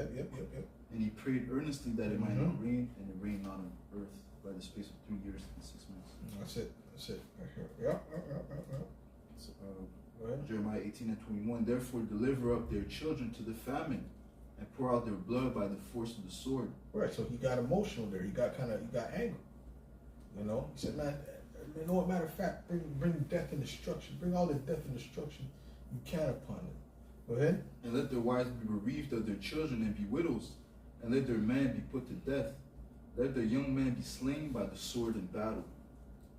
And he prayed earnestly that it might not rain, and it rained not on earth by the space of 3 years and 6 months. That's it. Right here. Yep. So, Jeremiah 18 and 21. Therefore deliver up their children to the famine, and pour out their blood by the force of the sword. Right, so he got emotional there. He got angry. You know, he said, man, you know what, matter of fact, bring death and destruction. Bring all the death and destruction you can upon them. Go ahead. And let their wives be bereaved of their children and be widows, and let their men be put to death. Let their young men be slain by the sword in battle.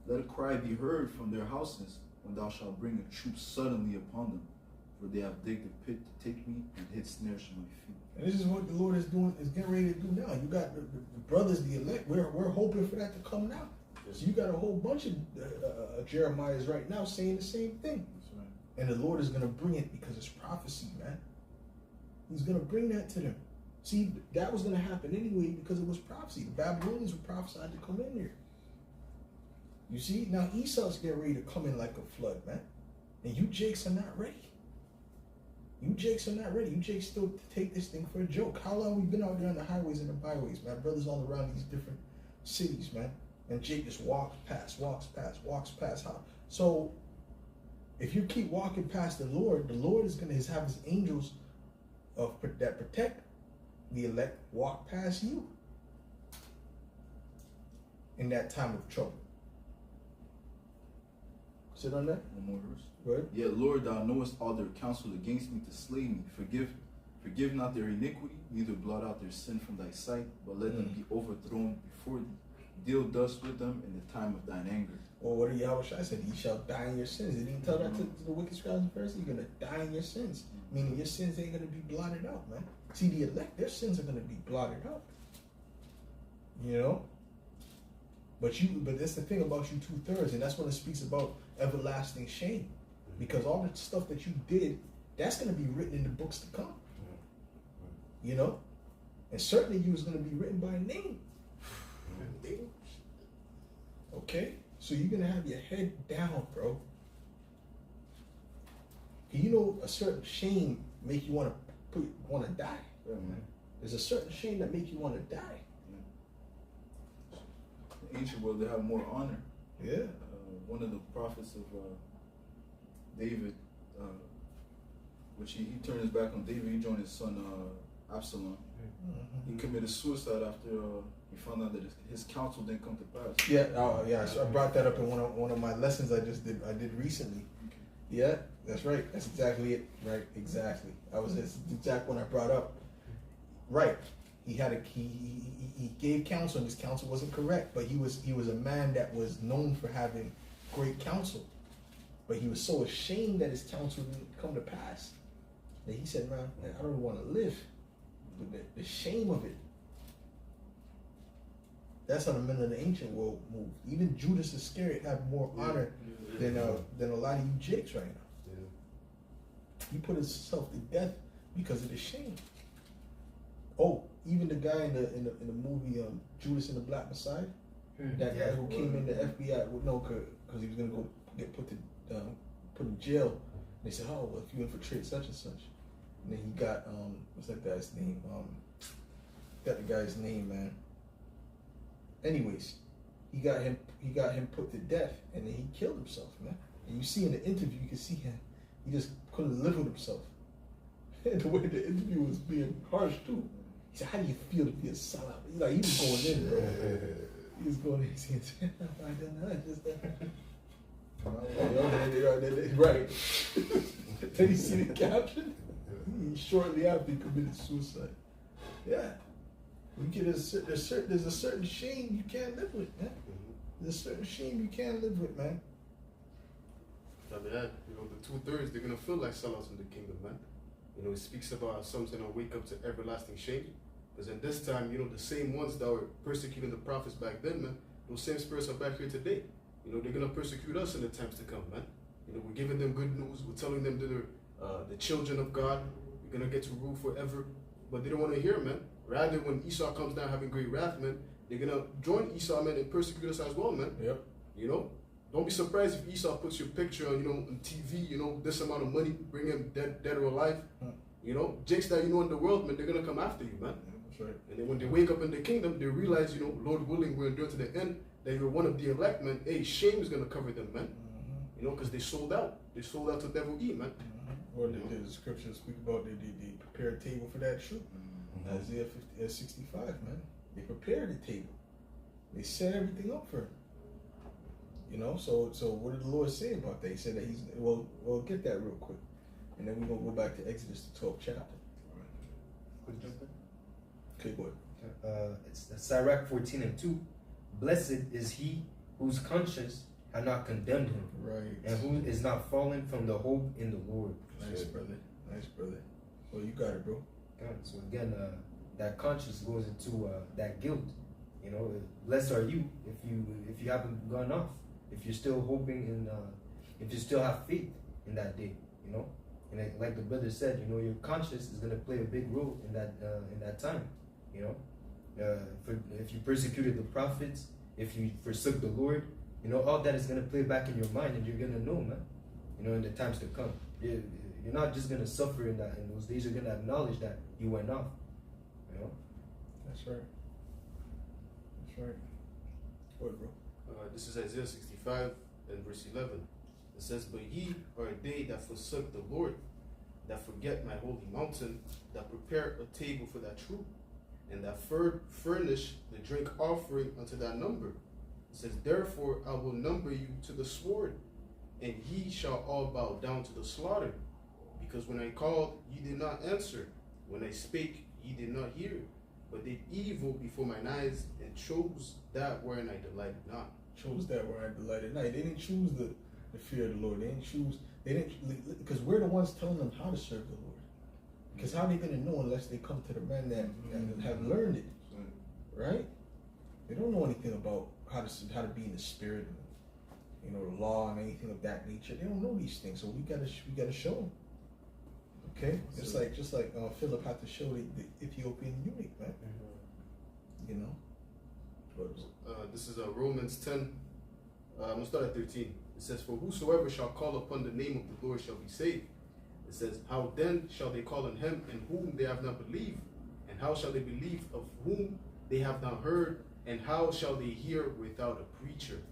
Let a cry be heard from their houses when thou shalt bring a troop suddenly upon them. For they have digged a pit to take me and hid snares for my feet. And this is what the Lord is doing, is getting ready to do now. You got the brothers, the elect. We're hoping for that to come now. So you got a whole bunch of Jeremiahs right now saying the same thing. That's right. And the Lord is going to bring it because it's prophecy, man. He's going to bring that to them. See, that was going to happen anyway because it was prophecy. The Babylonians were prophesied to come in there. You see, now Esau's getting ready to come in like a flood, man. And you Jakes are not ready. You Jakes are not ready. You Jakes still take this thing for a joke. How long we been out there on the highways and the byways, man? Brothers all around these different cities, man. And Jake just walks past. How? So if you keep walking past the Lord is going to have his angels that protect the elect walk past you in that time of trouble. Sit on that. One more verse. Good. Yet, Lord, thou knowest all their counsel against me to slay me. Forgive not their iniquity, neither blot out their sin from thy sight, but let them be overthrown before thee. Deal thus with them in the time of thine anger. Or what did Yahushua said? Ye shall die in your sins. Did he tell that to the wicked scribes and Pharisees? You're going to die in your sins. Meaning your sins ain't going to be blotted out, man. See, the elect, their sins are going to be blotted out. You know? But that's the thing about you 2/3, and that's when it speaks about everlasting shame. Because all the stuff that you did, that's going to be written in the books to come. You know? And certainly you was going to be written by name. Okay? So you're going to have your head down, bro. You know, a certain shame make you want to die. Yeah, man. There's a certain shame that make you want to die. The ancient world, they have more honor. Yeah. One of the prophets of David, which he turned his back on David, he joined his son Absalom. Mm-hmm. He committed suicide after he found out that his counsel didn't come to pass. Yeah, so I brought that up in one of my lessons I did recently. Okay. Yeah, that's right. That's exactly it. Right, exactly. That's the exact one I brought up. Right. He gave counsel, and his counsel wasn't correct, but he was a man that was known for having great counsel. But he was so ashamed that his counsel didn't come to pass that he said, man, I don't want to live. But the shame of it. That's how the men of the ancient world moved. Even Judas Iscariot had more honor than a lot of you Jakes right now. Yeah. He put himself to death because of the shame. Oh, even the guy in the movie Judas and the Black Messiah, that guy who came in the FBI, because he was gonna go get put in jail. They said, oh, well, if you infiltrate such and such, and then he got what's that guy's name? Got the guy's name, man. Anyways, he got him put to death, and then he killed himself, man. And you see in the interview, you can see him. He just couldn't live with himself. And the way the interview was being harsh too. He said, "How do you feel to be a sellout?" He was going in, bro. He was going in. He said, "I don't know, just right." Then you see the caption. Shortly after he committed suicide. Yeah. There's a certain shame you can't live with, man. There's a certain shame you can't live with, man. After that, the 2/3, they're gonna feel like sellouts in the kingdom, man. It speaks about something to wake up to everlasting shame. Because in this time, the same ones that were persecuting the prophets back then, man, those same spirits are back here today. They're gonna persecute us in the times to come, man. We're giving them good news. We're telling them that they're the children of God. We're gonna get to rule forever. But they don't want to hear, man. Rather, when Esau comes down having great wrath, man, they're gonna join Esau, man, and persecute us as well, man. Yep. Don't be surprised if Esau puts your picture on, on TV, this amount of money, bring him dead or alive. Jakes that in the world, man, they're gonna come after you, man. Yeah, that's right. And then when they wake up in the kingdom, they realize, Lord willing, we're enduring to the end, that you're one of the elect, man. Hey, shame is gonna cover them, man. Because they sold out. They sold out to devil eat, man. Or the scriptures speak about they prepare a table for that truth. Isaiah 65, man. They prepared the table. They set everything up for him. You know, so what did the Lord say about that? He said that he's, we'll get that real quick. And then we're going to go back to Exodus, the 12th chapter. Okay, go ahead. It's Sirach 14:2. Blessed is he whose conscience had not condemned him, Right. and who is not fallen from the hope in the Lord. Nice, brother. Nice, brother. Well, you got it, bro. So again, that conscience goes into that guilt. You know, blessed are you if you haven't gone off, if you're still hoping in, if you still have faith in that day. You know, and like the brother said, you know, your conscience is going to play a big role in that time. You know, if you persecuted the prophets, if you forsook the Lord, you know, all that is going to play back in your mind, and you're going to know, man. You know, in the times to come, you're not just going to suffer in those days. You're going to acknowledge that you went off. You know. That's right. That's right. Go ahead, bro. This is Isaiah 65 and verse 11. It says, "But ye are they that forsook the Lord, that forget my holy mountain, that prepare a table for that troop, and that furnish the drink offering unto that number. It says, therefore I will number you to the sword, and ye shall all bow down to the slaughter. Because when I called, ye did not answer. When I spake, ye did not hear. But did evil before mine eyes, and chose that wherein I delighted not." Chose that where I delighted not. They didn't choose the fear of the Lord. Because we're the ones telling them how to serve the Lord. Because how are they going to know unless they come to the men that have learned it, right? They don't know anything about how to be in the spirit, and, you know, the law and anything of that nature. They don't know these things, so we gotta show them. Okay, just like Philip had to show the Ethiopian eunuch, man. You know. This is Romans 10. I'm gonna start at 13. It says, "For whosoever shall call upon the name of the Lord shall be saved." It says, "How then shall they call on him in whom they have not believed? And how shall they believe of whom they have not heard? And how shall they hear without a preacher?"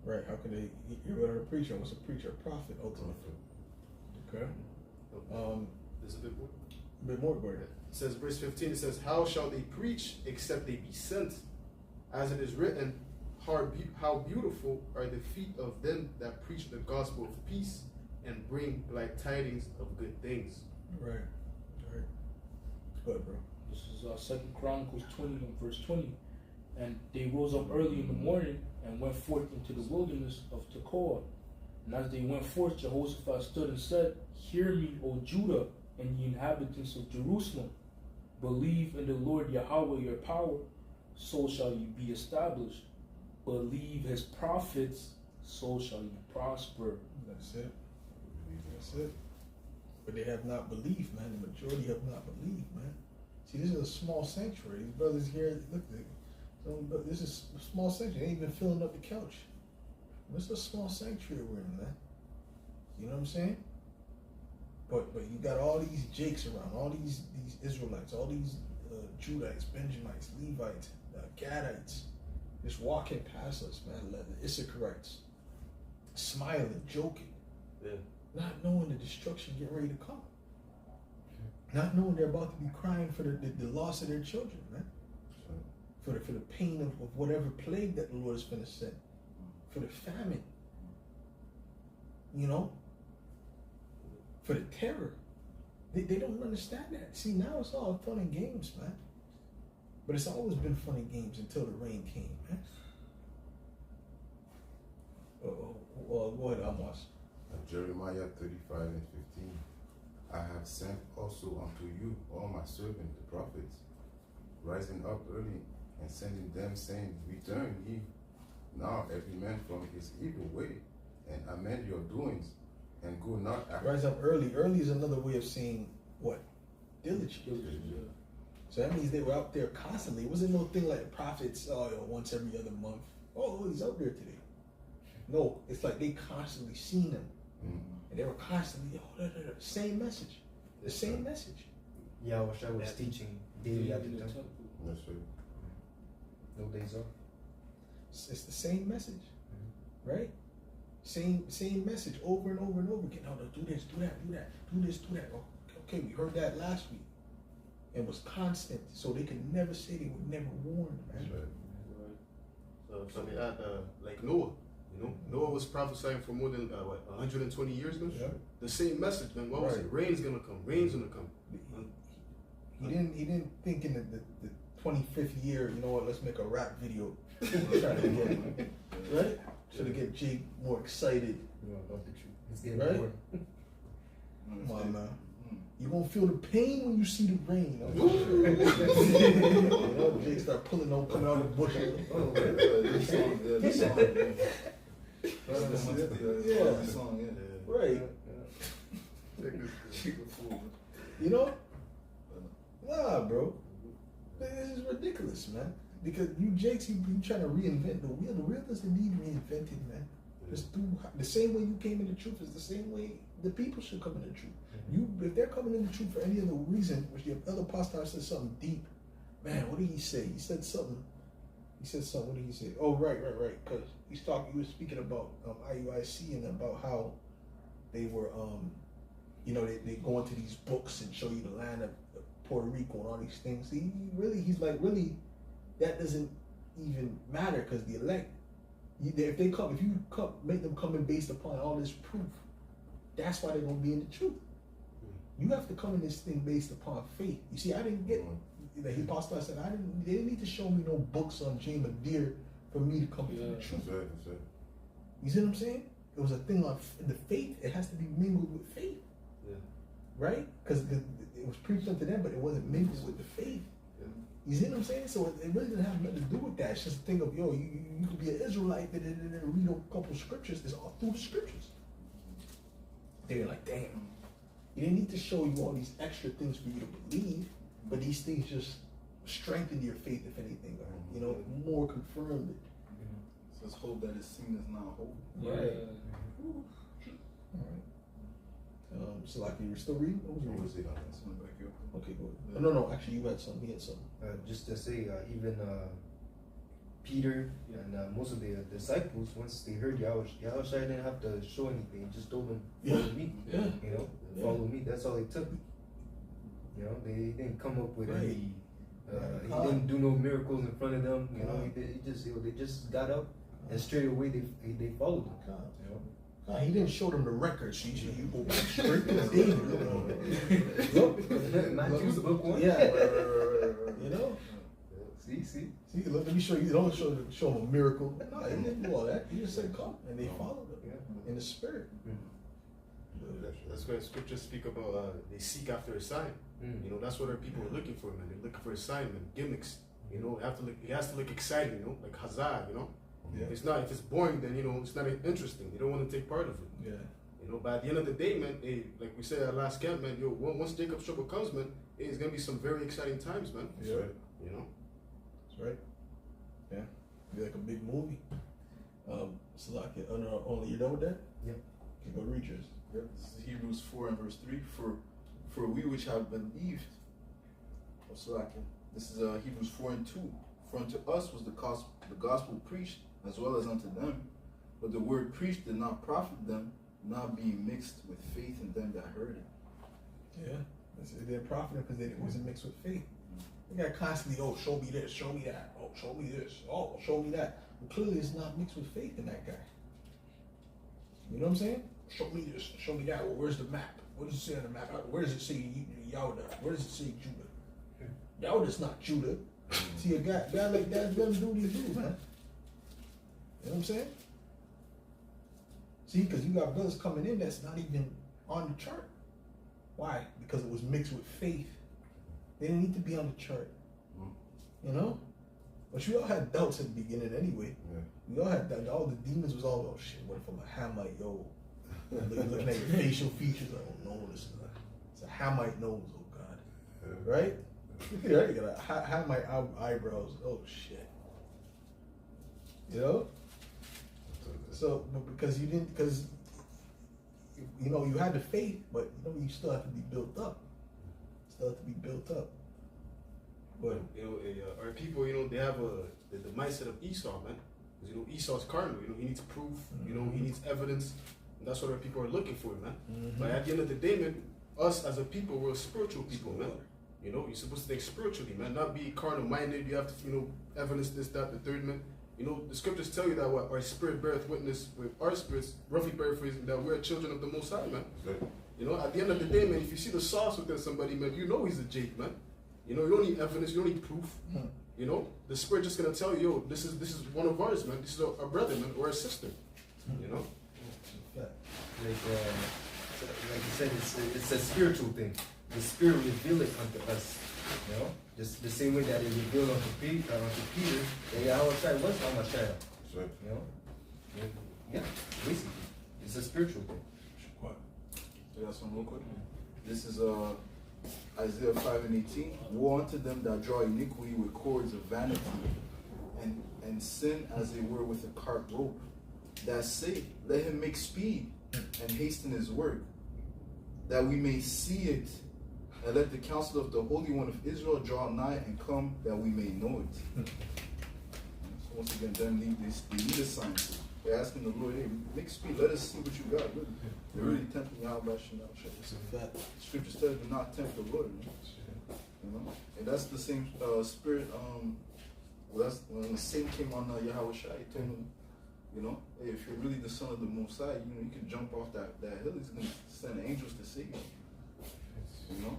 Right. How can they hear without a preacher? What's a preacher? A prophet, ultimately. Okay. There's a bit more. A bit more, go ahead. It says, verse 15, it says, "How shall they preach except they be sent? As it is written, how beautiful are the feet of them that preach the gospel of peace and bring glad tidings of good things." Right. Go ahead, bro. This is 2 Chronicles 20 and verse 20. "And they rose up early in the morning and went forth into the wilderness of Tekoa. And as they went forth, Jehoshaphat stood and said, Hear me, O Judah, and ye inhabitants of Jerusalem. Believe in the Lord Yahweh your power, so shall ye be established. Believe his prophets, so shall ye prosper." That's it. That's it. But they have not believed, man. The majority have not believed, man. See, this is a small sanctuary. These brothers here, look, this is a small sanctuary. They ain't even filling up the couch. This is a small sanctuary we're in, man. You know what I'm saying? But you got all these Jakes around, all these Israelites, all these Judites, Benjamites, Levites, Gadites, just walking past us, man. The Issacharites, smiling, joking, not knowing the destruction getting ready to come, not knowing they're about to be crying for the loss of their children, man, for the pain of whatever plague that the Lord is going to send, for the famine, you know, for the terror. They don't understand that. See, now it's all fun and games, man. But it's always been fun and games until the rain came, man. Go ahead, Amos. Jeremiah 35 and 15. "I have sent also unto you all my servants, the prophets, rising up early and sending them, saying, Return ye now every man from his evil way, and amend your doings, and go not after." Rise up early. Early is another way of saying what? Diligent. So that means they were out there constantly. It wasn't no thing like prophets once every other month. Oh, he's out there today. No, it's like they constantly seen him. And they were constantly, same message. The same message. Yahweh was teaching daily at the temple. That's right. No days off. It's the same message. Right? Same message over and over and over again. No, do this, do that, do this, do that. Oh, okay, we heard that last week. and was constant, so they could never say they were never warned, man. So they had like Noah. You know, Noah was prophesying for more than 120 years, man. Yeah. The same message, man. What was it? Rain's gonna come. Rain's gonna come. He didn't think in the 25th year, you know what, let's make a rap video. Try to get, right? Should get Jake more excited. It's getting Right? bored. Come on, man. You're gonna feel the pain when you see the rain. You know, Jake start coming out of the bush. Right. You know? Nah, bro. This is ridiculous, man. Because you Jakes, you trying to reinvent the wheel. The wheel doesn't need reinvented, man. Just do the same way you came in the truth is the same way the people should come in the truth. You, if they're coming in the truth for any other reason, which the other pastor said something deep, man. What did he say? He said something. What did he say? Oh, right. Because he was speaking about IUIC and about how they were, you know, they go into these books and show you the land of Puerto Rico and all these things. He's like, that doesn't even matter because the elect, if you make them come in based upon all this proof, that's why they're gonna be in the truth. You have to come in this thing based upon faith. You see, I didn't get the apostle said they didn't need to show me no books on Jay Deere for me to come to the truth. That's right. You see what I'm saying? It was a thing on the faith. It has to be mingled with faith, right? Because it was preached unto them, but it wasn't mingled with the faith. You see what I'm saying? So it really didn't have nothing to do with that. It's just a thing of, you could be an Israelite and then read a couple of scriptures. It's all through the scriptures. They're like, damn. You didn't need to show you all these extra things for you to believe, but these things just strengthen your faith, if anything, or, more confirmed it. So it's hope that is seen is not hope. Right. All right. So like you were still reading? What was you reading? Okay, go ahead. No, actually you had something. He had something. Just to say, even Peter and most of the disciples, once they heard Yahushua didn't have to show anything. He just told them, follow me. Follow me. That's all they took. They didn't come up with any. He didn't do no miracles in front of them. They just got up and straight away they followed him. He didn't show them the records. You go straight to David. Look, Matthew's book 1. Yeah. See. Look, let me show you. Don't show them a miracle. No, he didn't do all that. He just said, come. And they followed him in the spirit. That's why scriptures speak about they seek after a sign. That's what our people are looking for, man. They're looking for a sign, man. Gimmicks. It has to look exciting, like Hazah, Yeah. If it's boring, then it's not interesting. You don't want to take part of it. Yeah. But at the end of the day, man, like we said at last camp, man, once Jacob's trouble comes, man, it's gonna be some very exciting times, man. Yeah. That's right. Yeah. Be like a big movie. So like only you done with that? Yeah. Okay, go read yours. Yeah. This is Hebrews 4 and verse 3. For we which have believed. This is Hebrews 4 and 2. For unto us was the gospel preached, as well as unto them. But the word preached did not profit them, not being mixed with faith in them that heard it. Yeah. It didn't profit them because it wasn't mixed with faith. They got constantly, show me this, show me that, show me this, show me that. Well, clearly it's not mixed with faith in that guy. You know what I'm saying? Show me this, show me that. Well, where's the map? What does it say on the map? Where does it say Yahudah? Where does it say Judah? Yahudah's not Judah. See, a guy like that, let him do what he do, man. You know what I'm saying? See, because you got brothers coming in that's not even on the chart. Why? Because it was mixed with faith. They didn't need to be on the chart. But we all had doubts at the beginning anyway. Yeah. We all had doubts. All the demons was all, oh shit, what if I'm a Hamite, looking at your facial features, I don't know, it's a Hamite nose, oh God. Yeah. Right? You got a Hamite eyebrows, oh shit. So, because you had the faith, but you still have to be built up. But our people, they have the mindset of Esau, man. Because Esau's carnal. He needs proof. He needs evidence. And that's what our people are looking for, man. But at the end of the day, man, us as a people, we're a spiritual people, man. You know, you're supposed to think spiritually, man, not be carnal minded. You have to, you know, evidence this, that, the third, man. You know, the scriptures tell you that what our spirit beareth witness with our spirits, roughly paraphrasing, that we're children of the Most High, man. You know, at the end of the day, man, if you see the sauce within somebody, man, you know he's a Jake, man. You know, you don't need evidence, you don't need proof. You know, the spirit just gonna tell you, yo, this is one of ours, man. This is our brother, man, or our sister. You know, like you said, it's a spiritual thing. The spirit revealed it unto us. You know, just the same way that it revealed unto Peter that Yahweh was Hamashiach. Sure. You know, yeah, basically, it's a spiritual thing. What? I got some real quick. This is Isaiah 5:18. Woe unto them that draw iniquity with cords of vanity, and sin as they were with a cart rope, that say, let him make speed and hasten his work, that we may see it, and let the counsel of the Holy One of Israel draw nigh and come, that we may know it. So once again, then they need a sign. They're asking the Lord, hey, make speed, let us see what you got. Really. They're really tempting Yahweh. It's a fact. Scripture says, do not tempt the Lord. Man. You know? And that's the same spirit. That's when the Satan came on Yahweh Shai, he told him, you know, hey, if you're really the son of the Most High, you know, you can jump off that hill. He's going to send angels to save you. You know?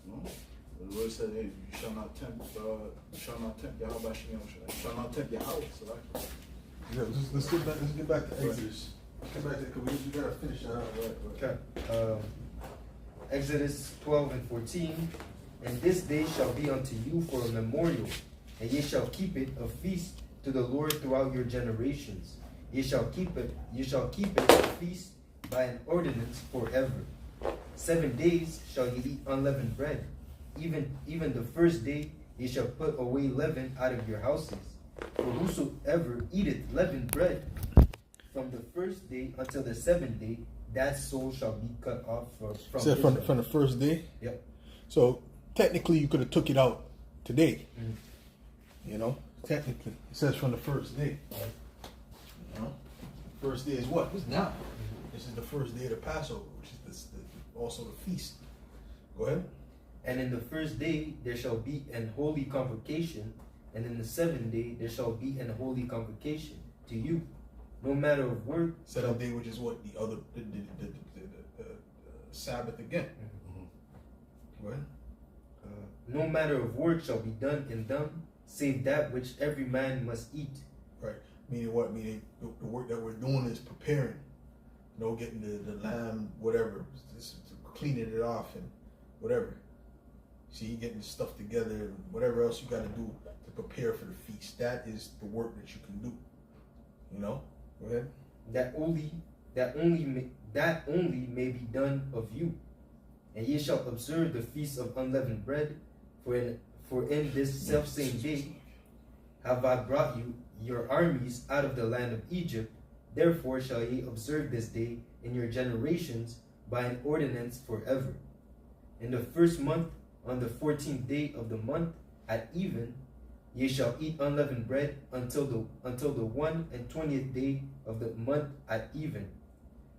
You know? The Lord said, hey, you shall not tempt Yahweh. You shall not tempt Yahweh. So Yeah, let's get back to Exodus. Get back to it, because we gotta finish that out. Right. Okay. Exodus 12:14. And this day shall be unto you for a memorial, and ye shall keep it a feast to the Lord throughout your generations. You shall keep it a feast by an ordinance forever. 7 days shall ye eat unleavened bread. Even the first day ye shall put away leaven out of your houses. For whosoever eateth leavened bread from the first day until the 7th day, that soul shall be cut off from Israel. From the first day? Yep. So technically you could have took it out today. You know? Technically. It says from the first day. You know? First day is what? It's now. This is the first day of the Passover, which is also the feast. Go ahead. And in the first day there shall be an holy convocation, and in the 7th day there shall be an holy convocation to you. No matter of work. 7th day, which is what? The other the Sabbath again. Go ahead. No matter of work shall be done in them, save that which every man must eat. Right. Meaning what? Meaning the work that we're doing is preparing. You know, getting the lamb, whatever, just cleaning it off and whatever. See, getting the stuff together and whatever else you got to do to prepare for the feast. That is the work that you can do. You know? Go ahead. That only may be done of you. And ye shall observe the feast of unleavened bread, for in this selfsame day have I brought you your armies out of the land of Egypt. Therefore shall ye observe this day in your generations by an ordinance forever. In the first month, on the 14th day of the month, at even, ye shall eat unleavened bread until the 21st day of the month at even.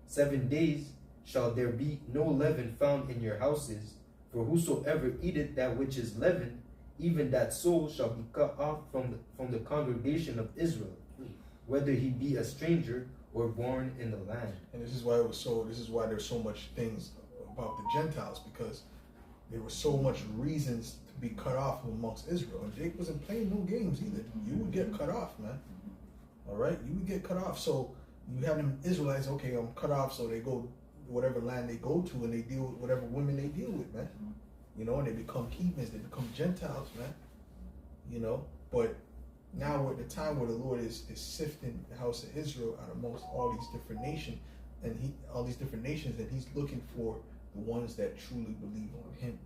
7 days shall there be no leaven found in your houses, for whosoever eateth that which is leavened, even that soul shall be cut off from the congregation of Israel, whether he be a stranger or born in the land. And this is why there's so much things about the Gentiles, because there were so much reasons to be cut off amongst Israel. And Jake wasn't playing no games either. You would get cut off, man. All right? You would get cut off. So you have them Israelites, okay, I'm cut off, so they go whatever land they go to and they deal with whatever women they deal with, man. You know, and they become heathens, they become Gentiles, man. You know, but now we're at the time where the Lord is sifting the house of Israel out amongst all these different nations, and he's looking for the ones that truly believe on him,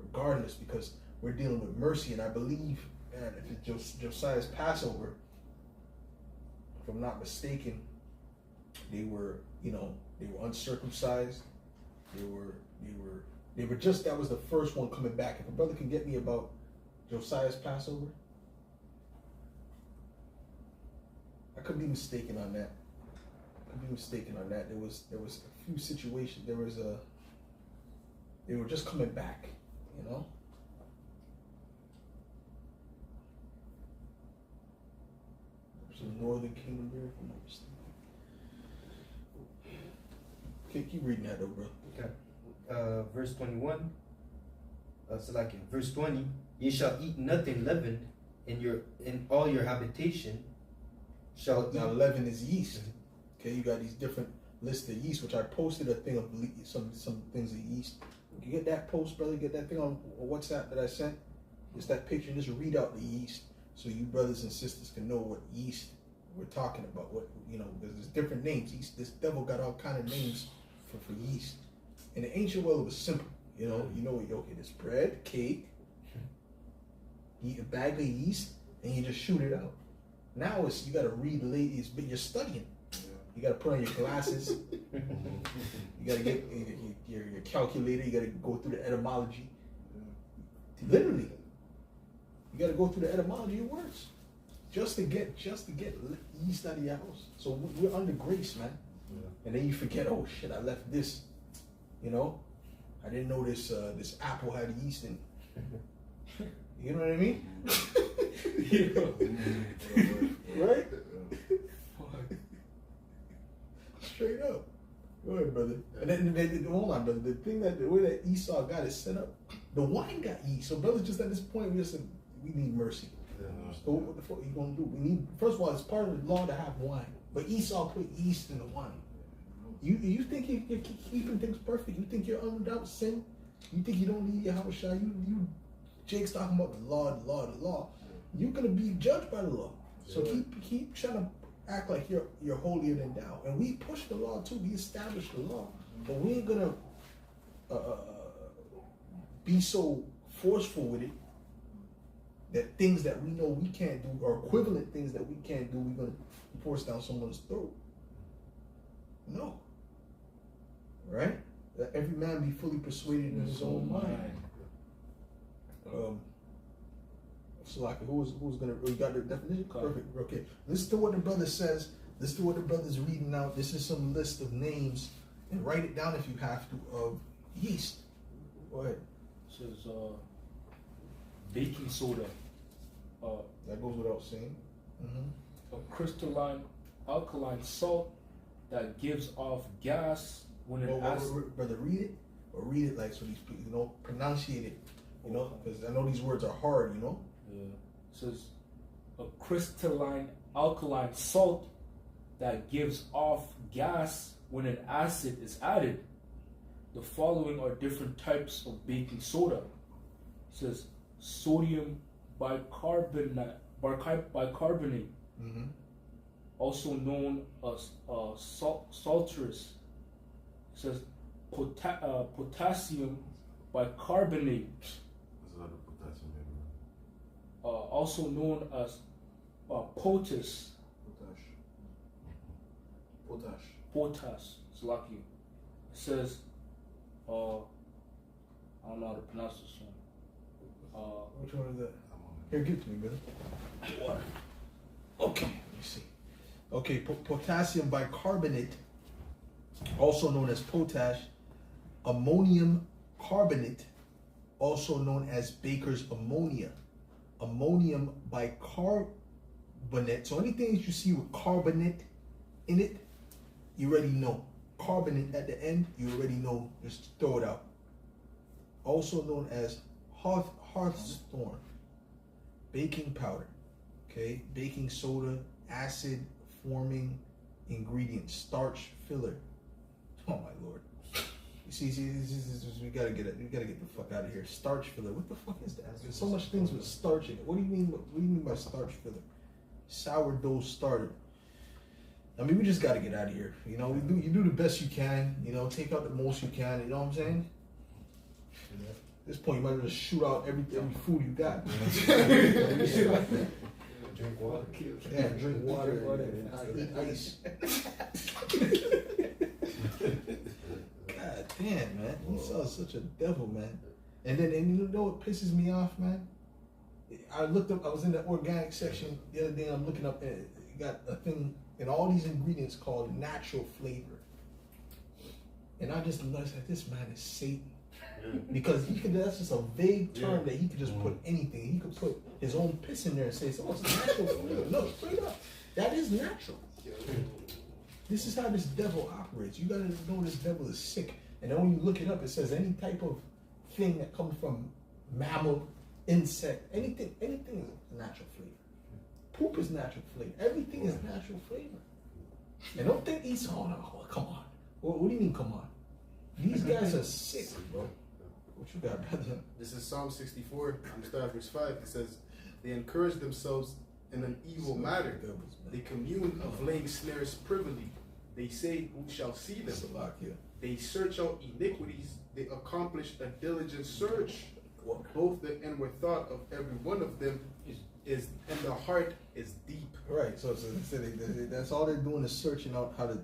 regardless, because we're dealing with mercy. And I believe, man, if it's Josiah's Passover, if I'm not mistaken, they were uncircumcised. They were just, that was the first one coming back. If a brother can get me about Josiah's Passover, I could be mistaken on that. There was a few situations. There was They were just coming back, you know. There's a northern kingdom there, if I'm not mistaken. Okay, keep reading that though, bro. Okay. Verse 21. So like in verse 20, ye shall eat nothing leavened in all your habitation. Shall Now eat. leaven is yeast. Okay, you got these different lists of yeast, which I posted a thing of some things of yeast. You get that post, brother. Get that thing on WhatsApp that I sent. It's that picture. Just read out the yeast, so you brothers and sisters can know what yeast we're talking about. What because there's different names. Yeast. This devil got all kind of names for yeast. In the ancient world, it was simple. Okay, there's bread, cake, eat a bag of yeast, and you just shoot it out. Now you got to read the ladies, but you're studying. You got to put on your glasses. You got to get your calculator. You got to go through the etymology. Literally, you got to go through the etymology of words just to get yeast out of your house. So we're under grace, man. And then you forget, oh shit, I left this. I didn't know this apple had yeast in it. You know what I mean? Right? Straight up. Go ahead, brother. And then hold on, brother. The way that Esau got it set up, the wine got yeast. So brothers, just at this point, we need mercy. So what the fuck are you gonna do? First of all, it's part of the law to have wine. But Esau put yeast in the wine. You think you're keeping things perfect? You think you're without sin? You think you don't need your house shot? Jake's talking about the law. You're gonna be judged by the law. So keep trying to act like you're holier than thou. And we push the law too. We establish the law, but we ain't gonna be so forceful with it that things that we know we can't do, or equivalent things that we can't do, we're gonna force down someone's throat. No. Right? Let every man be fully persuaded in his own mind. So like, who's gonna? You got the definition? Perfect. Okay. Listen to what the brother says. Listen to what the brother's reading out. This is some list of names, and write it down if you have to. Of yeast. Go ahead. It says baking soda. That goes without saying. A crystalline alkaline salt that gives off gas when it brother, read it, or read it like so these people, pronunciate it, because I know these words are hard, Yeah. It says a crystalline alkaline salt that gives off gas when an acid is added. The following are different types of baking soda. It says sodium bicarbonate, also known as salters. It says potassium bicarbonate, There's a lot of potassium everywhere. also known as potash. It's lucky. It says I don't know how to pronounce this one. Which one is that? Here, give it to me, brother. Water. Okay, let me see. Okay, potassium bicarbonate, also known as potash. Ammonium carbonate, also known as baker's ammonia. Ammonium bicarbonate. So anything that you see with carbonate in it, you already know. Carbonate at the end, you already know. Just throw it out. Also known as hearthstone. Baking powder. Okay, baking soda, acid forming ingredient, starch filler. Oh my lord! You see, we gotta get it. We gotta get the fuck out of here. Starch filler. What the fuck is that? There's so much things with starch in it. What do you mean? What do you mean by starch filler? Sourdough starter. I mean, we just gotta get out of here. You do the best you can. Take out the most you can. You know what I'm saying? At this point, you might as well just shoot out every food you got. Drink water. Yeah, drink water and eat ice. God damn, man. Esau's such a devil, man. And you know what pisses me off, man? I was in the organic section the other day, and I'm looking up, and it got a thing in all these ingredients called natural flavor. And I just realized that this man is Satan. Because that's just a vague term that he could just put anything. He could put his own piss in there and say, oh, it's natural flavor. No, straight up. That is natural. This is how this devil operates. You gotta know this devil is sick. And then when you look it up, it says any type of thing that comes from mammal, insect, anything is natural flavor. Poop is natural flavor. Everything is natural flavor. And don't think he's, oh no, come on. What do you mean, come on? These guys are sick, bro. What you got, brother? This is Psalm 64. I'm starting verse 5. It says, they encourage themselves in an evil matter. They commune of laying snares privily. They say, who shall see them? They search out iniquities. They accomplish a diligent search. Both the inward thought of every one of them is and the heart is deep. Right. So that's all they're doing is searching out how to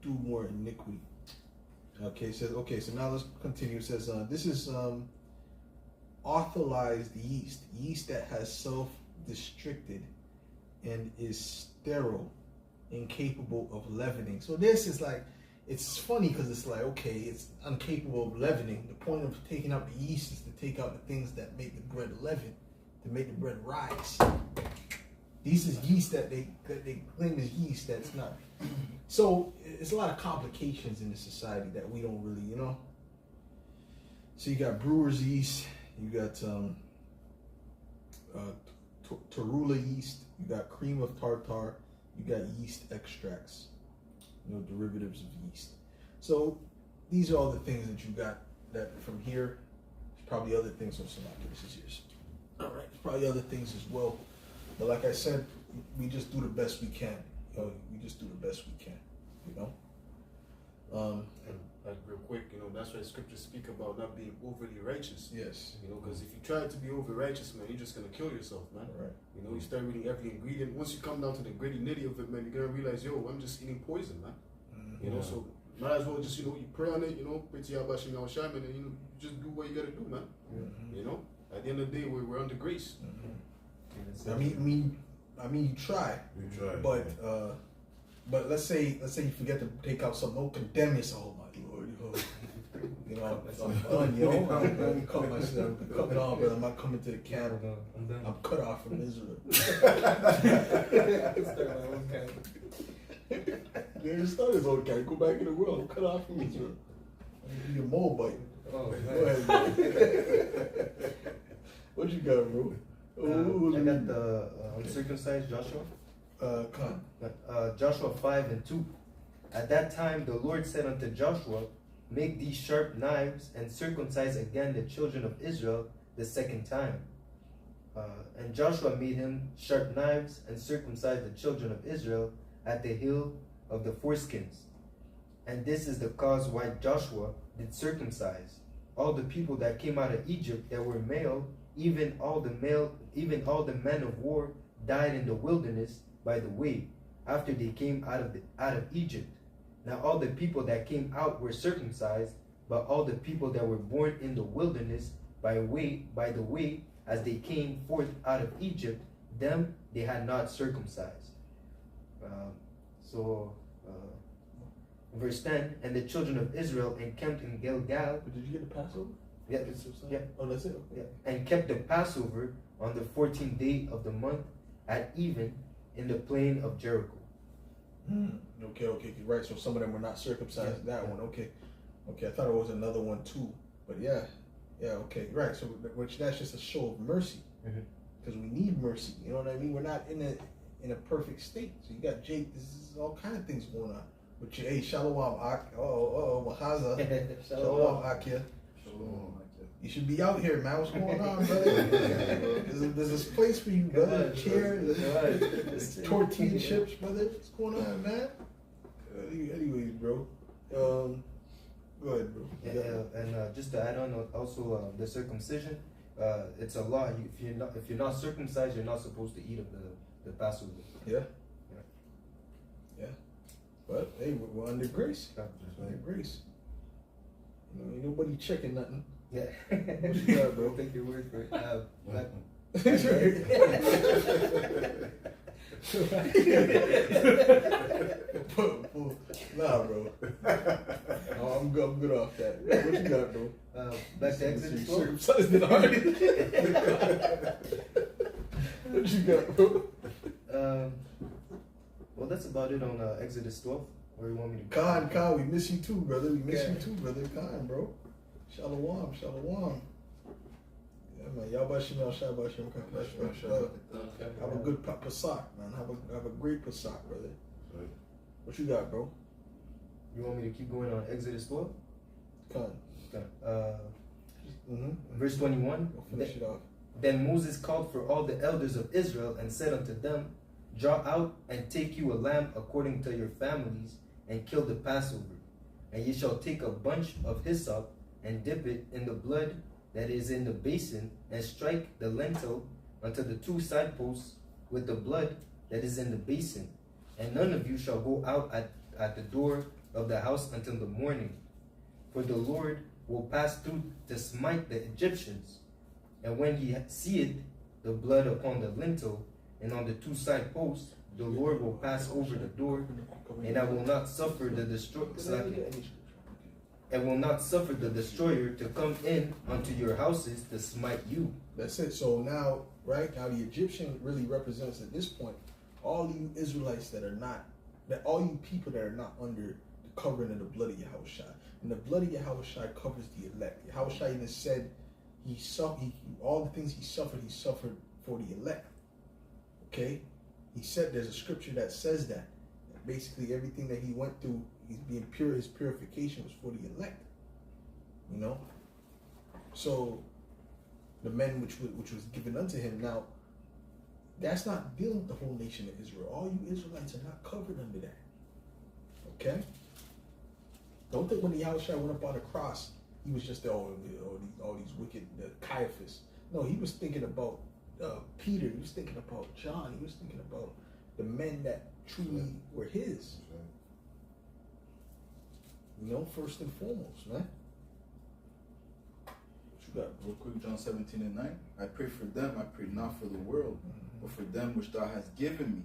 do more iniquity. Okay. It says, okay. So now let's continue. It says this is authorized yeast that has self-districted and is sterile, incapable of leavening. So this is like, it's funny because it's like, okay, it's incapable of leavening. The point of taking out the yeast is to take out the things that make the bread leaven, to make the bread rise. This is yeast that they claim is yeast that's not. So it's a lot of complications in the society that we don't really, you know. So you got brewer's yeast, you got Tarula yeast, you got cream of tartar, you got yeast extracts, you know, derivatives of yeast. So these are all the things that you got that from here. There's probably other things on Salaki. This is yours. All right, there's probably other things as well. But like I said, we just do the best we can. You know, we just do the best we can, you know. And like real quick, you know, that's why scriptures speak about not being overly righteous. Yes. You know, because if you try to be over righteous, man, you're just gonna kill yourself, man. Right. You know, you start reading every ingredient. Once you come down to the gritty nitty of it, man, you're gonna realize, yo, I'm just eating poison, man. You know, so might as well just, you know, you pray on it, you know, pray to Yahweh Shem Yahweh Shai, and you know, you just do what you gotta do, man. You know, at the end of the day, we're under grace. I mean, you try. We try. But let's say you forget to take out something. Don't condemn yourself. Oh my Lord, you know, I'm done, yo. I'm cut myself. I'm cutting off, but I'm not coming to the camp. I'm done. I'm cut off from Israel. Yeah, start his own camp. Go back in the world. I'm cut off from Israel. I'm gonna be a Moabite. Oh, Go ahead, bro. What you got, bro? I got the uncircumcised Joshua. Joshua 5:2. At that time the Lord said unto Joshua, make these sharp knives and circumcise again the children of Israel the second time. And Joshua made him sharp knives and circumcised the children of Israel at the hill of the foreskins. And this is the cause why Joshua did circumcise all the people that came out of Egypt that were male, even all the men of war died in the wilderness by the way, after they came out of Egypt. Now all the people that came out were circumcised, but all the people that were born in the wilderness by the way, as they came forth out of Egypt, them they had not circumcised. Verse 10, and the children of Israel encamped in Gilgal. But did you get the Passover? Yeah. Yeah. Oh, that's it? Okay. Yeah. And kept the Passover on the 14th day of the month at even in the plain of Jericho. Okay, right. So some of them were not circumcised. That one, okay. I thought it was another one too, but yeah, okay, right. So which that's just a show of mercy, because we need mercy. You know what I mean? We're not in a perfect state. So you got Jake. This is all kind of things going on. But hey, Shalom Ak. Mahaza. Shalom Akia. Shalom. You should be out here, man. What's going on, brother? There's this place for you, brother. A chair, there's tortilla chips, brother. What's going on, man? Anyways, bro. Go ahead, bro. And just to add on, also the circumcision. It's a law. If you're not circumcised, you're not supposed to eat of the Passover. Yeah. But hey, we're under grace. Under grace. You know, ain't nobody checking nothing. Yeah. What you got, bro? Take your word for it. Nah, bro. I'm good off that. What you got, bro? Back to Exodus 12. Circumcised in the heart. What you got, bro? Well, that's about it on Exodus 12. Where you want me to go? Khan, we miss you too, brother. We miss you too, brother. Khan, bro. Shalom. Yeah, man. Y'all Shem, have a good Passover, man. Have a great Passover, brother. Right. What you got, bro? You want me to keep going on Exodus 12? Khan. Okay. Mm-hmm. Verse 21. We'll finish it off. Then Moses called for all the elders of Israel and said unto them, Draw out and take you a lamb according to your families, and kill the Passover. And ye shall take a bunch of hyssop, and dip it in the blood that is in the basin, and strike the lintel unto the 2 side posts with the blood that is in the basin. And none of you shall go out at the door of the house until the morning. For the Lord will pass through to smite the Egyptians. And when he seeth the blood upon the lintel and on the 2 side posts, the Lord will pass over the door, and I will not suffer the destroyer to come in unto your houses to smite you. That's it. So now, right now, the Egyptian really represents at this point all you Israelites that are not, that all you people that are not under the covering of the blood of Yahushua. And the blood of Yahushua covers the elect. Yahushua even said all the things he suffered for the elect. Okay? He said there's a scripture that says that. Basically everything that he went through, he's being pure, his purification was for the elect. You know? So the men which was given unto him. Now, that's not dealing with the whole nation of Israel. All you Israelites are not covered under that. Okay? Don't think when the Yahushua went up on the cross, he was just all these wicked Caiaphas. No, he was thinking about Peter. He was thinking about John. He was thinking about the men that truly were his. You know, first and foremost, man. What you got? Real quick, John 17:9. I pray for them. I pray not for the world, but for them which thou hast given me,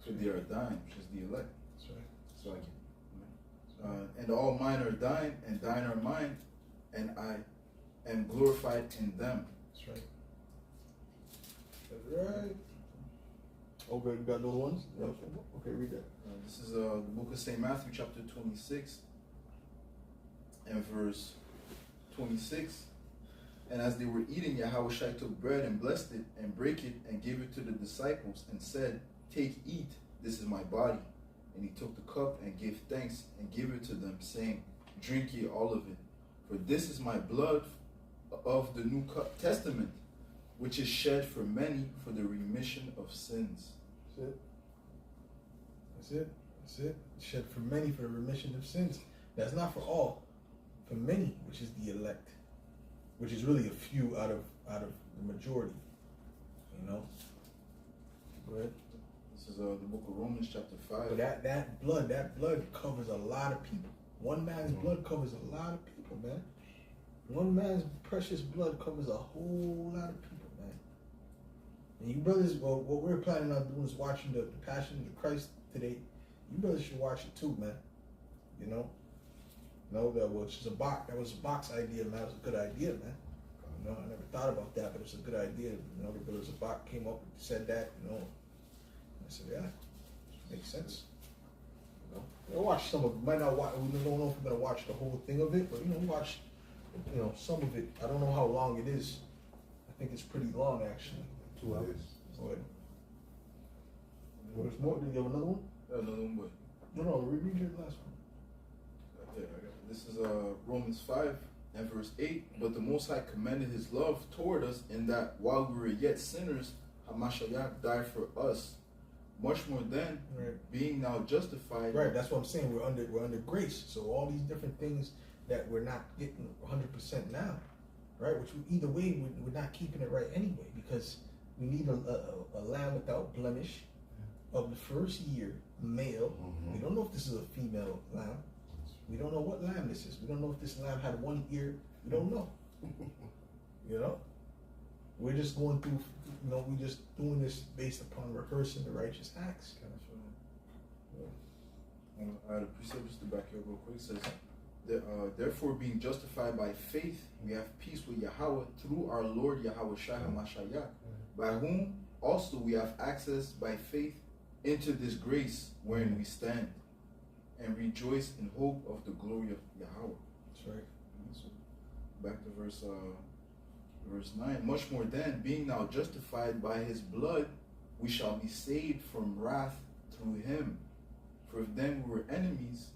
for they are thine, which is the elect. That's right. So I can. And all mine are thine, and thine are mine, and I am glorified in them. That's right. That's right. Okay, you got those ones? Yeah. Okay, read that. This is the book of St. Matthew, chapter 26, and verse 26. And as they were eating, Yahushua took bread and blessed it, and brake it, and gave it to the disciples, and said, Take, eat, this is my body. And he took the cup, and gave thanks, and gave it to them, saying, Drink ye all of it, for this is my blood of the New Testament, which is shed for many for the remission of sins. That's it. That's it. That's it. Shed for many for the remission of sins. That's not for all. For many, which is the elect. Which is really a few out of the majority. You know? Go ahead. This is the book of Romans, chapter 5. But that blood covers a lot of people. One man's blood covers a lot of people, man. One man's precious blood covers a whole lot of people, man. And you brothers, well, what we're planning on doing is watching the Passion of the Christ today. You brothers should watch it too, man. You know? No, that was a box idea, man. It was a good idea, man. You know, I never thought about that, but it's a good idea. You know, the brothers Zabak came up and said that, you know. I said, yeah, makes sense. You know, we'll watch some of it. Might not watch. We don't know if we're gonna watch the whole thing of it, but you know, watch, you know, some of it. I don't know how long it is. I think it's pretty long, actually. 2 hours. Go ahead. There's more. Do you have another one? Another one, but No, read your last one. yeah, I got it. This is Romans 5 and verse 8. But the Most High commended his love toward us in that while we were yet sinners, Hamashiach died for us. Much more then, being now justified. Right, that's what I'm saying. We're under grace. So all these different things that we're not getting 100% now, right? Which either way, we're not keeping it right anyway, because we need a lamb without blemish of the first year, male. We don't know if this is a female lamb. We don't know what lamb this is. We don't know if this lamb had 1 ear. We don't know. You know? We're just going through, you know, we're just doing this based upon rehearsing the righteous acts. I had a precept just to back you up real quick. It says, Therefore, being justified by faith, we have peace with Yahweh through our Lord Yahweh Shai HaMashiach, by whom also we have access by faith into this grace wherein we stand, and rejoice in hope of the glory of Yahweh. That's right. So back to verse 9. Much more then, being now justified by his blood, we shall be saved from wrath through him. For if then we were enemies,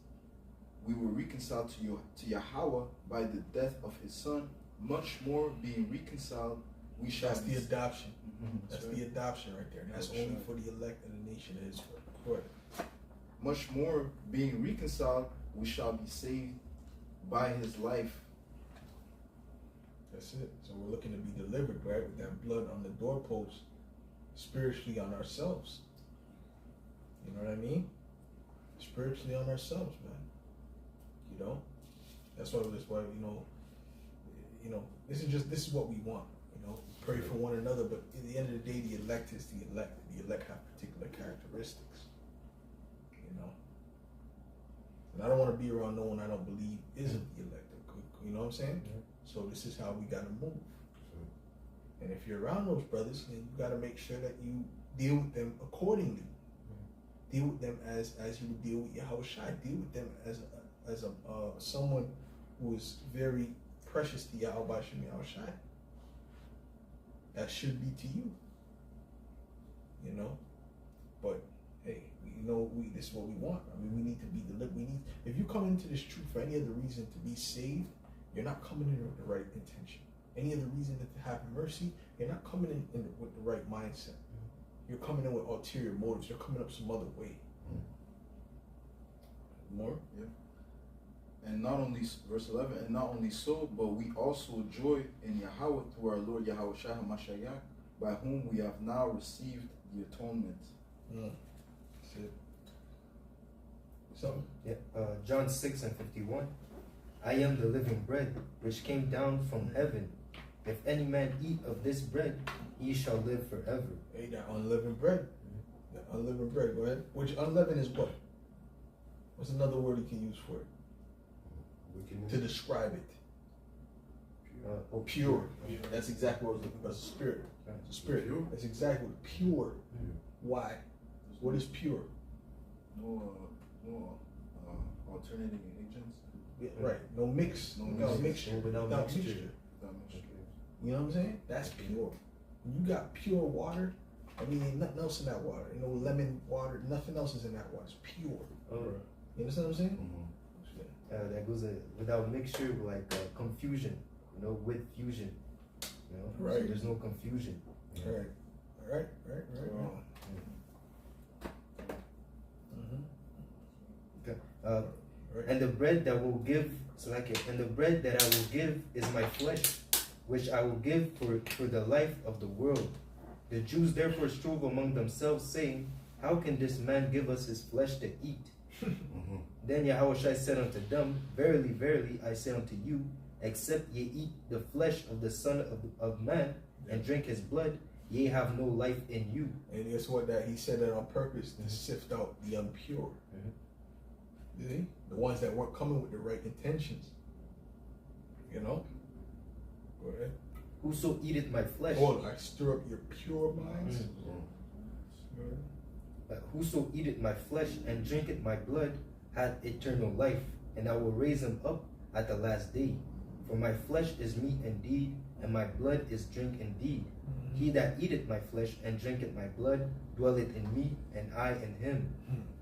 we were reconciled to Yahweh by the death of his son. Much more, being reconciled, we shall That's be the adoption. That's right. the adoption right there. And that's That's only right. for the elect of the nation of Israel. Go ahead. Much more, being reconciled, we shall be saved by his life. That's it. So we're looking to be delivered, right? With that blood on the doorpost, spiritually on ourselves. You know what I mean? Spiritually on ourselves, man. You know? That's why this is what we want. You know, pray for one another, but at the end of the day, the elect is the elect. The elect have particular characteristics. You know? And I don't want to be around no one I don't believe isn't the elect. You know what I'm saying? Yeah. So this is how we gotta move. And if you're around those brothers, then you gotta make sure that you deal with them accordingly. Deal with them as you would deal with Yahweh Shai. Deal with them as someone who is very precious to Yahweh Shem Yahweh Shai. That should be to you. You know? But hey, this is what we want. I mean, we need to be delivered. If you come into this truth for any other reason to be saved, you're not coming in with the right intention. Any other reason to have mercy, you're not coming in with the right mindset. You're coming in with ulterior motives. You're coming up some other way. More? Yeah. And not only, verse 11, and not only so, but we also joy in Yahweh through our Lord Yahweh Shai HaMashiach, by whom we have now received the atonement. That's it. Something? Yeah, John 6:51. I am the living bread which came down from heaven. If any man eat of this bread, he shall live forever. Hey, that unleavened bread. That unleavened bread, go ahead. Which unleavened is what? What's another word you can use for it? Wickedness. To describe it. Pure. That's exactly what I was looking for. It's a spirit. It's a spirit. Pure? That's exactly what pure. Why? What is pure? No alternating agents. Yeah, right. No mix. No mixture. Without mixture. That much. You know what I'm saying? That's pure. When you got pure water, I mean, ain't nothing else in that water. You know, lemon water, nothing else is in that water. It's pure. You understand what I'm saying? That goes without mixture, like confusion, with fusion. Right. So there's no confusion. Right. And the bread that will give, and the bread that I will give is my flesh, which I will give for the life of the world. The Jews therefore strove among themselves, saying, how can this man give us his flesh to eat? Then Yahushua said unto them, verily, verily, I say unto you, except ye eat the flesh of the Son of Man and drink his blood, ye have no life in you. And guess what? That he said that on purpose to sift out the impure. You see? The ones that weren't coming with the right intentions. You know? Go ahead. Whoso eateth my flesh. Oh, I stir up your pure minds. Whoso eateth my flesh and drinketh my blood hath eternal life, and I will raise him up at the last day. For my flesh is meat indeed, and my blood is drink indeed. He that eateth my flesh and drinketh my blood dwelleth in me, and I in him.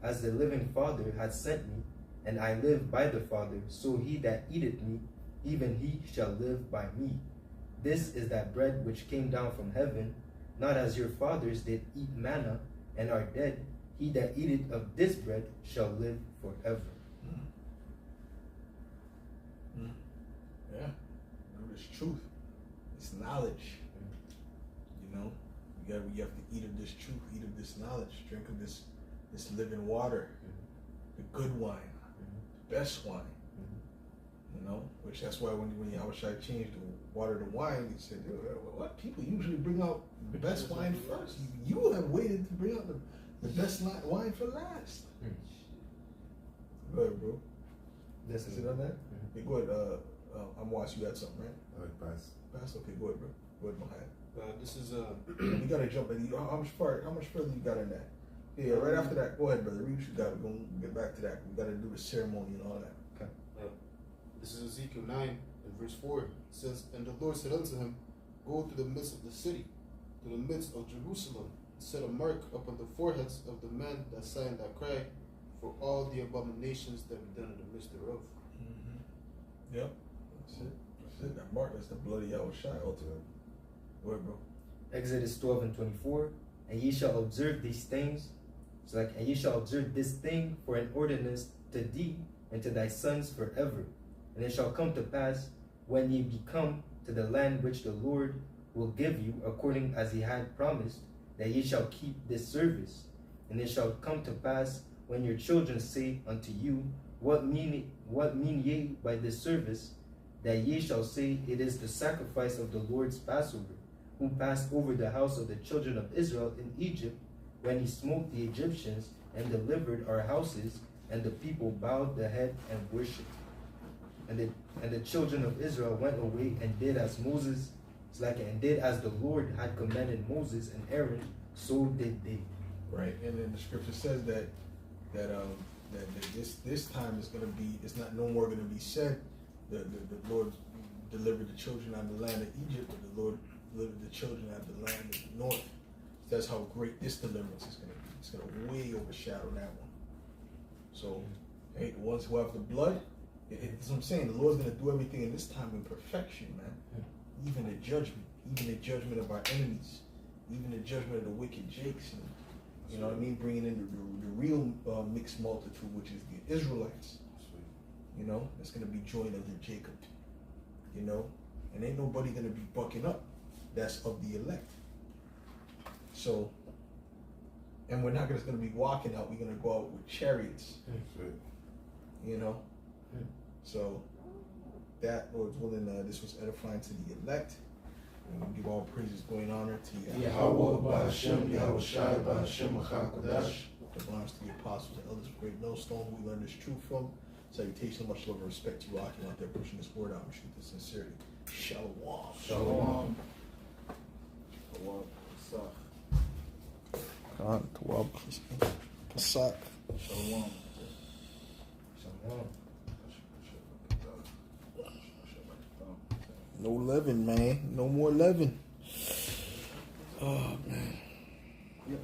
As the living Father hath sent me, and I live by the Father, so he that eateth me, even he shall live by me. This is that bread which came down from heaven, not as your fathers did eat manna, and are dead. He that eateth of this bread shall live forever. Yeah. Remember, it's truth. It's knowledge. You know? You have to eat of this truth, eat of this knowledge, drink of this living water, the good wine, the best wine. You know? Which that's why when Yahushua changed the water to wine, he said, what? People usually bring out the best wine first. You have waited to bring out the best wine for last. Go ahead, bro. This Is it on there? Mhm. Okay, go ahead. I'm watching. You had something, right? Alright, pass. Pass. Okay, go ahead, bro. Go ahead, Mahad. This is You gotta jump in. How much further you got in that? Yeah, right after that. Go ahead, brother. Read what you got. We're gonna get back to that. We gotta do the ceremony and all that. This is Ezekiel 9 and verse 4. It says, And the Lord said unto him, Go through the midst of the city, to the midst of Jerusalem, and set a mark upon the foreheads of the men that sigh and that cry, for all the abominations that be done in the midst thereof. Mm-hmm. Yep. That's it. That's it. That mark, that's the bloody Yahushua ultimate. Go ahead, bro. Exodus 12 and 24. And ye shall observe these things. It's like, and ye shall observe this thing for an ordinance to thee and to thy sons forever. And it shall come to pass when ye be come to the land which the Lord will give you, according as he had promised, that ye shall keep this service. And it shall come to pass when your children say unto you, What mean ye by this service? That ye shall say, It is the sacrifice of the Lord's Passover, who passed over the house of the children of Israel in Egypt, when he smote the Egyptians and delivered our houses, and the people bowed the head and worshipped. And the children of Israel went away and did as Moses, and did as the Lord had commanded Moses and Aaron, so did they. Right, and then the scripture says that this time is gonna be, it's not no more gonna be said. The Lord delivered the children out of the land of Egypt, but the Lord delivered the children out of the land of the north. That's how great this deliverance is gonna be. It's gonna way overshadow that one. So, hey, the ones who have the blood, that's what I'm saying. The Lord's gonna do everything in this time in perfection, man. Even the judgment of our enemies, even the judgment of the wicked Jakes, and you know what I mean, bringing in the real mixed multitude, which is the Israelites. You know, it's gonna be joined under Jacob. You know, and ain't nobody gonna be bucking up. That's of the elect. So, and we're not just gonna be walking out. We're gonna go out with chariots. You know, so that, Lord's willing, this was edifying to the elect. And we give all praises, glory, and honor to Yahweh, Ba'Hashem, Yahushai, Ba'Hashem, Achakadosh. The honors to the apostles and elders of Great Millstone, who we learn this truth from. Salutation, much love and respect to you, Akim, out there pushing this word out with truth and sincerity. Shalom. Shalom. Khan, Tawab, Pasak. Shalom. Shalom. No leaven, man. No more leaven. Oh, man. Yeah.